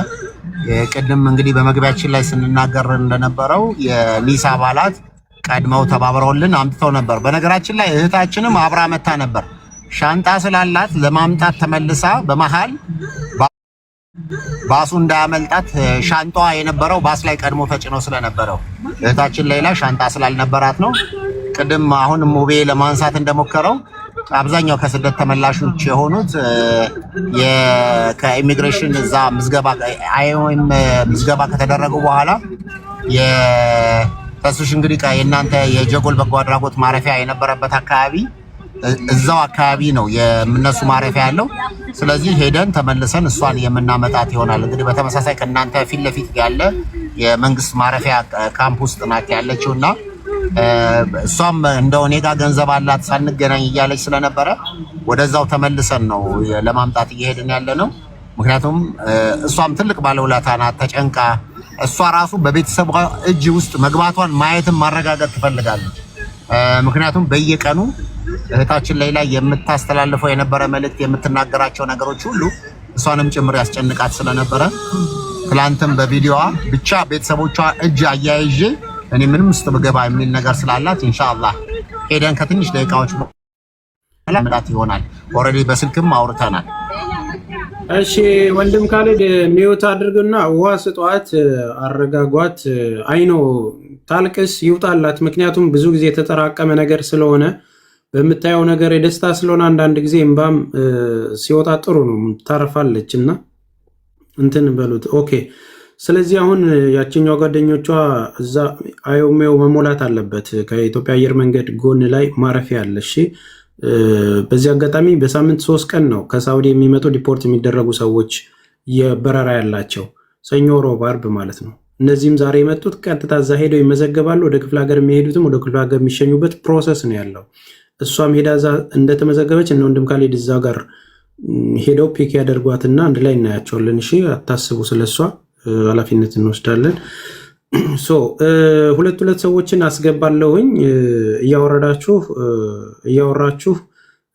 ቅድም እንግዲህ በመግቢያችን ላይ ስንናገር እንደነበረው የኒሳ አባላት ቀድመው ተባብረውልን አምጥተው ነበር። በነገራችን ላይ እህታችንም አብራ መታ ነበር። ሻንጣ ስላላት ለማምጣት ተመልሳ በመሃል ባሱ እንዳያመልጣት ሻንጣዋ የነበረው ባስ ላይ ቀድሞ ተጭኖ ስለነበረው እህታችን ሌላ ሻንጣ ስላልነበራት ነው። ቅድም አሁን ሙቤ ለማንሳት እንደሞከረው አብዛኛው ከስደት ተመላሾች የሆኑት ከኢሚግሬሽን እዛ ምዝገባ ከተደረጉ በኋላ ተስፍሽ እንግዲህ የእናንተ የጀጎል በጎ አድራጎት ማረፊያ የነበረበት አካባቢ እዛው አካባቢ ነው የምነሱ ማረፊያ ያለው። ስለዚህ ሄደን ተመልሰን እሷን የምናመጣት ይሆናል። እንግዲህ በተመሳሳይ ከእናንተ ፊት ለፊት ያለ የመንግስት ማረፊያ ካምፕ ውስጥ ናት ያለችውና እሷም እንደው እኔ ጋር ገንዘብ አላት ሳንገናኝ እያለች ስለነበረ ወደዛው ተመልሰን ነው ለማምጣት እየሄድን ያለ ነው። ምክንያቱም እሷም ትልቅ ባለውለታ ናት። ተጨንቃ እሷ ራሱ በቤተሰቧ እጅ ውስጥ መግባቷን ማየትን ማረጋገጥ ትፈልጋለች። ምክንያቱም በየቀኑ እህታችን ላይ የምታስተላልፈው የነበረ መልእክት፣ የምትናገራቸው ነገሮች ሁሉ እሷንም ጭምር ያስጨንቃት ስለነበረ ትላንትም በቪዲዮዋ ብቻ ቤተሰቦቿ እጅ አያይዤ እኔ ምንም ውስጥ ብገባ የሚል ነገር ስላላት ኢንሻአላህ ሄደን ከትንሽ ደቂቃዎች በኋላ መጣት ይሆናል። ኦልሬዲ በስልክም አውርተናል። እሺ ወንድም ካሌድ ሚውት አድርግና ውሃ ስጧት፣ አረጋጓት። አይኖ ታልቅስ ይውጣላት። ምክንያቱም ብዙ ጊዜ የተጠራቀመ ነገር ስለሆነ በምታየው ነገር የደስታ ስለሆነ አንዳንድ ጊዜ እንባም ሲወጣ ጥሩ ነው፣ ታረፋለች። እና እንትን በሉት። ኦኬ። ስለዚህ አሁን ያችኛው ጓደኞቿ እዛ አዮሜው መሞላት አለበት። ከኢትዮጵያ አየር መንገድ ጎን ላይ ማረፊያ አለ። እሺ፣ በዚህ አጋጣሚ በሳምንት 3 ቀን ነው ከሳውዲ የሚመጡ ዲፖርት የሚደረጉ ሰዎች የበረራ ያላቸው፣ ሰኞ፣ ሮብ፣ አርብ ማለት ነው። እነዚህም ዛሬ የመጡት ቀጥታ እዛ ሄደው ይመዘገባሉ። ወደ ክፍለ ሀገር የሚሄዱትም ወደ ክፍለ ሀገር የሚሸኙበት ፕሮሰስ ነው ያለው። እሷም ሄዳ እዛ እንደተመዘገበች እነ ወንድም ካሌድ እዛ ጋር ሄደው ፒክ ያደርጓትና አንድ ላይ እናያቸዋለን። እሺ፣ አታስቡ፣ ስለሷ ኃላፊነት እንወስዳለን። ሶ ሁለት ሰዎችን አስገባለሁኝ። እያወራችሁ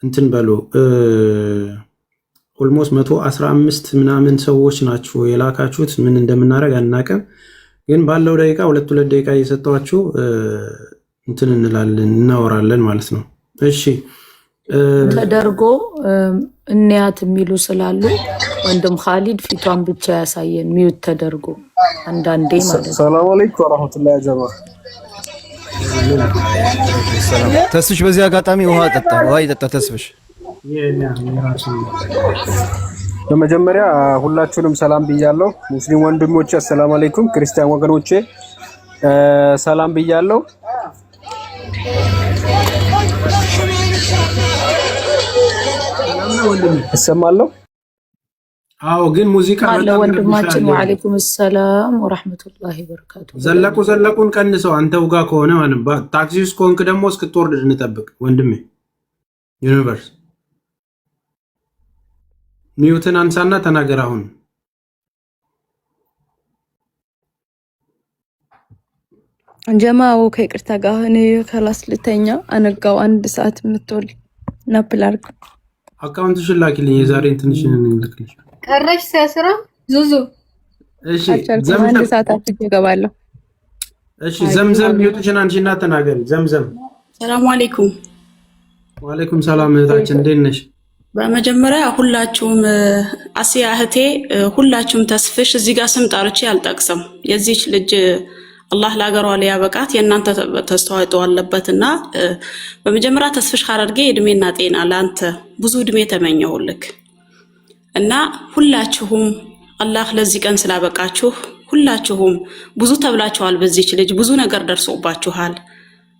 እንትን በሉ። ኦልሞስት 115 ምናምን ሰዎች ናችሁ የላካችሁት። ምን እንደምናደርግ አናውቅም፣ ግን ባለው ደቂቃ ሁለት ደቂቃ እየሰጠኋችሁ እንትን እንላለን እናወራለን ማለት ነው። እሺ ተደርጎ እንያት የሚሉ ስላሉ ወንድም ካሊድ ፊቷን ብቻ ያሳየን ሚውት ተደርጎ አንዳንዴ ማለት ነው። ሰላም አለይኩም ወራህመቱላሂ ጀማ ተስፍሽ በዚህ አጋጣሚ ውሃ ይጠጣ ተስፍሽ። በመጀመሪያ ሁላችሁንም ሰላም ብያለሁ። ሙስሊም ወንድሞቼ አሰላሙ አለይኩም፣ ክርስቲያን ወገኖቼ ሰላም ብያለሁ። እሰማለሁ። አዎ፣ ግን ሙዚቃ አለ ወንድማችን። ወአለይኩም ሰላም ወራህመቱላሂ ወበረካቱ። ዘለቁን ቀንሰው አንተው ጋር ከሆነ ማለት ታክሲ ውስጥ ከሆንክ ደግሞ እስክትወርድ እንጠብቅ ወንድሜ። ዩኒቨርስ ሚውትን አንሳና ተናገር አሁን። ጀማው ከይቅርታ ጋር እኔ ከላስ ልተኛ አነጋው 1 ሰዓት ምትወል ናፕላርክ አካውንትሽን ላኪልኝ። የዛሬን ትንሽን እንልክልሽ ቀረሽ ሲያስራ ዙዙ። እሺ፣ ዘምዘም 1 ሰዓት አትገባለሁ። እሺ፣ ዘምዘም ሚውትሽን አንቺና ተናገሪ። ዘምዘም ሰላም አለይኩም። ወአለይኩም ሰላም እህታችን፣ እንዴት ነሽ? በመጀመሪያ ሁላችሁም አሲያ እህቴ፣ ሁላችሁም ተስፍሽ እዚህ ጋር ስም ጠርቼ አልጠቅስም። የዚች ልጅ አላህ ለሀገሯ ሊያበቃት የእናንተ ተስተዋጽኦ አለበትና በመጀመሪያ ተስፍሽ ሐረርጌ እድሜና ጤና ለአንተ ብዙ እድሜ ተመኘሁልክ እና ሁላችሁም አላህ ለዚህ ቀን ስላበቃችሁ ሁላችሁም ብዙ ተብላችኋል። በዚች ልጅ ብዙ ነገር ደርሶባችኋል።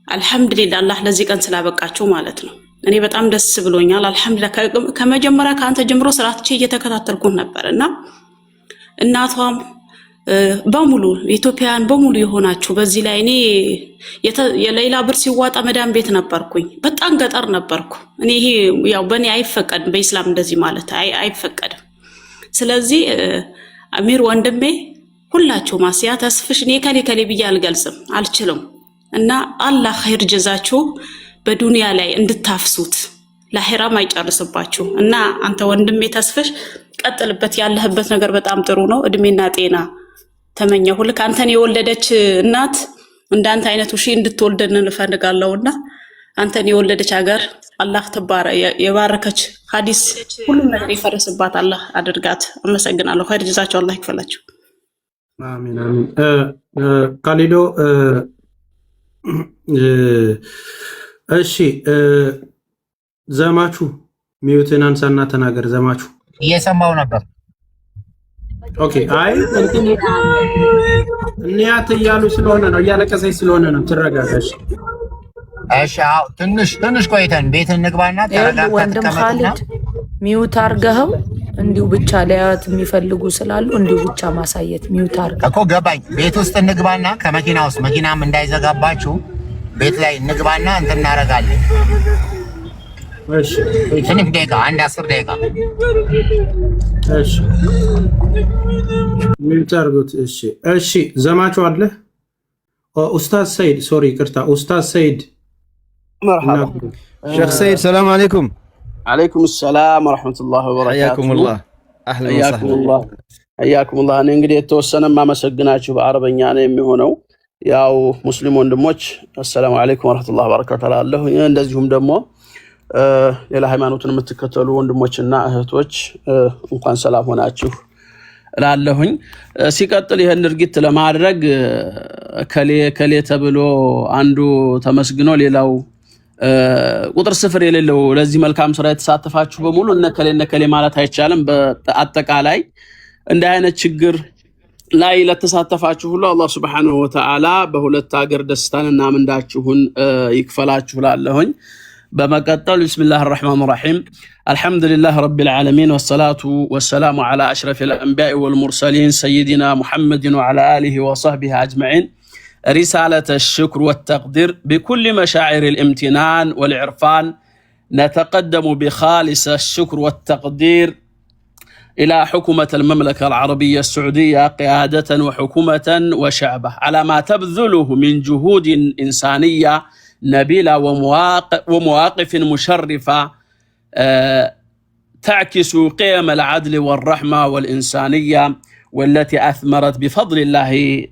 አልሐምዱሊላህ አላህ ለዚህ ቀን ስላበቃችሁ ማለት ነው። እኔ በጣም ደስ ብሎኛል። አልሐምዱሊላህ ከመጀመሪያ ከአንተ ጀምሮ ስራትቼ እየተከታተልኩ ነበርና እናቷም በሙሉ ኢትዮጵያን በሙሉ የሆናችሁ በዚህ ላይ እኔ የሌላ ብር ሲዋጣ መዳን ቤት ነበርኩኝ። በጣም ገጠር ነበርኩ እኔ። ይሄ ያው በእኔ አይፈቀድም፣ በኢስላም እንደዚህ ማለት አይፈቀድም። ስለዚህ አሚር ወንድሜ ሁላችሁ ማስያ ተስፍሽ እኔ ከሌ ብዬ አልገልጽም አልችልም እና አላህ ኸይር ጀዛችሁ በዱንያ ላይ እንድታፍሱት ለአኺራም አይጨርስባችሁ እና አንተ ወንድሜ ተስፍሽ ቀጥልበት። ያለህበት ነገር በጣም ጥሩ ነው። እድሜና ጤና ተመኘሁ። ልክ አንተን የወለደች እናት እንዳንተ አይነቱ እንድትወልደን እንፈልጋለሁና አንተን የወለደች ሀገር አላህ ተባረ የባረከች ሐዲስ ሁሉም ነገር ይፈረስባት አላህ አድርጋት። አመሰግናለሁ። ኸይር ጀዛችሁ አላህ ይክፈላችሁ። አሚን አሚን። ካሊዶ እሺ፣ ዘማቹ ሚውትን አንሳና ተናገር። ዘማቹ እየሰማው ነበር። ኦኬ። አይ እንያት እያሉ ስለሆነ ነው፣ እያለቀሰች ስለሆነ ነው። ትረጋጋሽ። እሺ፣ አዎ፣ ትንሽ ቆይተን ቤት እንግባና ተረጋግተን ወንድም ካሊድ ሚውት አርገው እንዲሁ ብቻ ሊያዩት የሚፈልጉ ስላሉ እንዲሁ ብቻ ማሳየት ሚውት አርገው እኮ ገባኝ። ቤት ውስጥ እንግባና ከመኪና ውስጥ መኪናም እንዳይዘጋባችሁ ቤት ላይ እንግባና እንትን እናደርጋለን። እሺ፣ ትንሽ ደቂቃ፣ 10 ደቂቃ። እሺ፣ ሚውት አርጉት። እሺ፣ ዘማቹ አለ። ኡስታዝ ሰይድ፣ ሶሪ ይቅርታ፣ ኡስታዝ ሰይድ መርሐባ። ሼክ ሰይድ ሰላም አለይኩም። አለይኩም ሰላም ወራህመቱላሂ ወበረካቱሁ። ሐያኩሙላህ አህለን ወሰህለን። ሐያኩሙላህ። እኔ እንግዲህ የተወሰነ ማመሰግናችሁ በአረበኛ ነው የሚሆነው። ያው ሙስሊም ወንድሞች አሰላሙ አለይኩም ወራህመቱላሂ ወበረካቱሁ እላለሁ። እንደዚሁም ደግሞ ሌላ ሃይማኖትን የምትከተሉ ወንድሞችና እህቶች እንኳን ሰላም ሆናችሁ እላለሁኝ። ሲቀጥል ይሄን ድርጊት ለማድረግ ከሌ ተብሎ አንዱ ተመስግኖ ሌላው ቁጥር ስፍር የሌለው ለዚህ መልካም ስራ የተሳተፋችሁ በሙሉ እነከሌ ማለት አይቻልም። በአጠቃላይ እንዲህ አይነት ችግር ላይ ለተሳተፋችሁ ሁሉ አላህ Subhanahu Wa Ta'ala በሁለት ሀገር ደስታንና ምንዳችሁን ይክፈላችሁ ላለሁኝ በመቀጠል ቢስሚላሂር ረህማኒር ረሂም አልহামዱሊላሂ ረቢል ዓለሚን ወሰላቱ ወሰላሙ ዐላ አሽረፊል አንቢያኢ ወል ሙርሰሊን ሰይዲና ሙሐመድን ወዐላ አሊሂ ወሰህቢሂ አጅመዒን رسالة الشكر والتقدير بكل مشاعر الامتنان والعرفان نتقدم بخالص الشكر والتقدير إلى حكومة المملكة العربية السعودية قيادة وحكومة وشعبه على ما تبذله من جهود إنسانية نبيلة ومواقف مشرفة تعكس قيم العدل والرحمة والإنسانية والتي أثمرت بفضل الله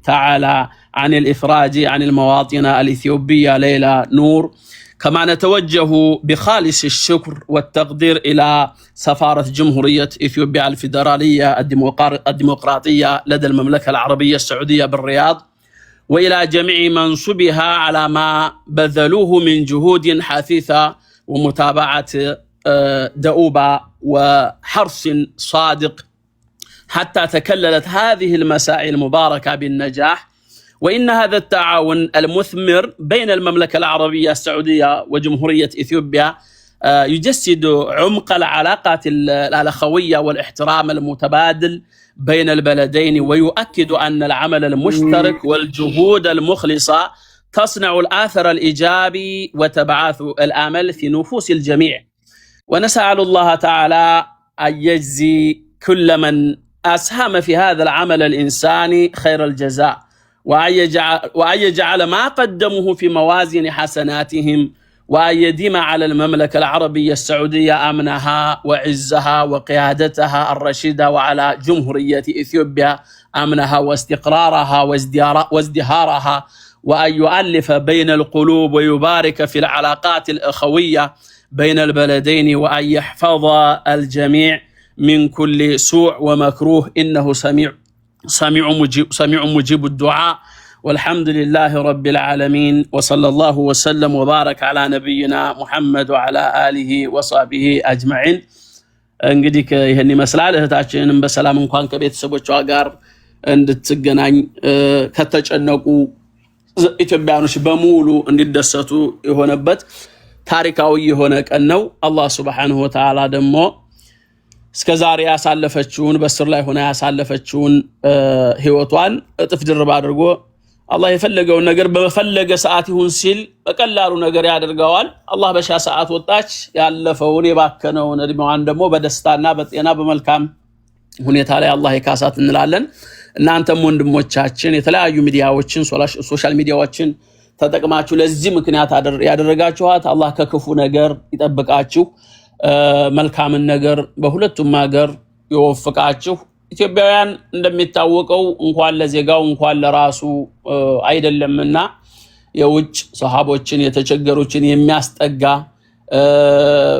تعالى عن الإفراج عن المواطن الإثيوبية ليلى نور. كما نتوجه بخالص الشكر والتقدير إلى سفارة جمهورية إثيوبيا الفيدرالية الديمقراطية لدى المملكة العربية السعودية بالرياض وإلى جميع منصبها على ما بذلوه من جهود حثيثة ومتابعة دؤوبة وحرص صادق حتى تكللت هذه المساعي المباركة بالنجاح. وإن هذا التعاون المثمر بين المملكة العربية السعودية وجمهورية إثيوبيا يجسد عمق العلاقات الأخوية والاحترام المتبادل بين البلدين ويؤكد أن العمل المشترك والجهود المخلصة تصنع الآثر الإيجابي وتبعث الآمل في نفوس الجميع. ونسأل الله تعالى أن يجزي كل من أسهم في هذا العمل الإنساني خير الجزاء وأن يجعل ما قدموه في موازين حسناتهم وأن يديم على المملكة العربية السعودية أمنها وعزها وقيادتها الرشيدة وعلى جمهورية إثيوبيا أمنها واستقرارها وازدهارها وأن يؤلف بين القلوب ويبارك في العلاقات الأخوية بين البلدين وأن يحفظ الجميع من كل سوء ومكروه إنه سميع مجيب الدعاء والحمد لله رب العالمين وصلى الله وسلم وبارك على نبينا محمد وعلى آله وصحبه أجمعين. እንግዲህ ይሄን ይመስላል። እህታችንን በሰላም እንኳን ከቤተሰቦቿ ጋር እንድትገናኝ ከተጨነቁ ኢትዮጵያኖች በሙሉ እንዲደሰቱ የሆነበት ታሪካዊ የሆነ ቀን ነው። አላህ Subhanahu Wa Ta'ala ደግሞ እስከዛሬ ያሳለፈችውን በስር ላይ ሆነ ያሳለፈችውን ህይወቷን እጥፍ ድርብ አድርጎ አላህ የፈለገውን ነገር በፈለገ ሰዓት ይሁን ሲል በቀላሉ ነገር ያደርጋዋል። አላህ በሻ ሰዓት ወጣች ያለፈውን የባከነውን እድሜዋን ደግሞ በደስታና በጤና በመልካም ሁኔታ ላይ አላህ ይካሳት እንላለን። እናንተም ወንድሞቻችን የተለያዩ ሚዲያዎችን ሶሻል ሚዲያዎችን ተጠቅማችሁ ለዚህ ምክንያት ያደረጋችኋት አላህ ከክፉ ነገር ይጠብቃችሁ። መልካምን ነገር በሁለቱም ሀገር ይወፍቃችሁ። ኢትዮጵያውያን እንደሚታወቀው እንኳን ለዜጋው እንኳን ለራሱ አይደለምና የውጭ ሰሃቦችን የተቸገሩችን የሚያስጠጋ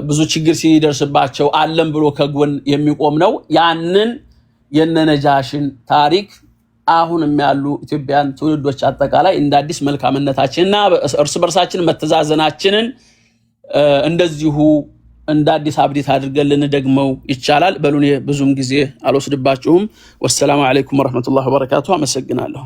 ብዙ ችግር ሲደርስባቸው አለም ብሎ ከጎን የሚቆም ነው። ያንን የነነጃሽን ታሪክ አሁንም ያሉ ኢትዮጵያን ትውልዶች አጠቃላይ እንደ አዲስ መልካምነታችንና እርስ በርሳችን መተዛዘናችንን እንደዚሁ እንደ አዲስ አብዲት አድርገን ልንደግመው ይቻላል። በሉኔ ብዙም ጊዜ አልወስድባችሁም። ወሰላሙ አለይኩም ወራህመቱላሂ ወበረካቱ። አመሰግናለሁ።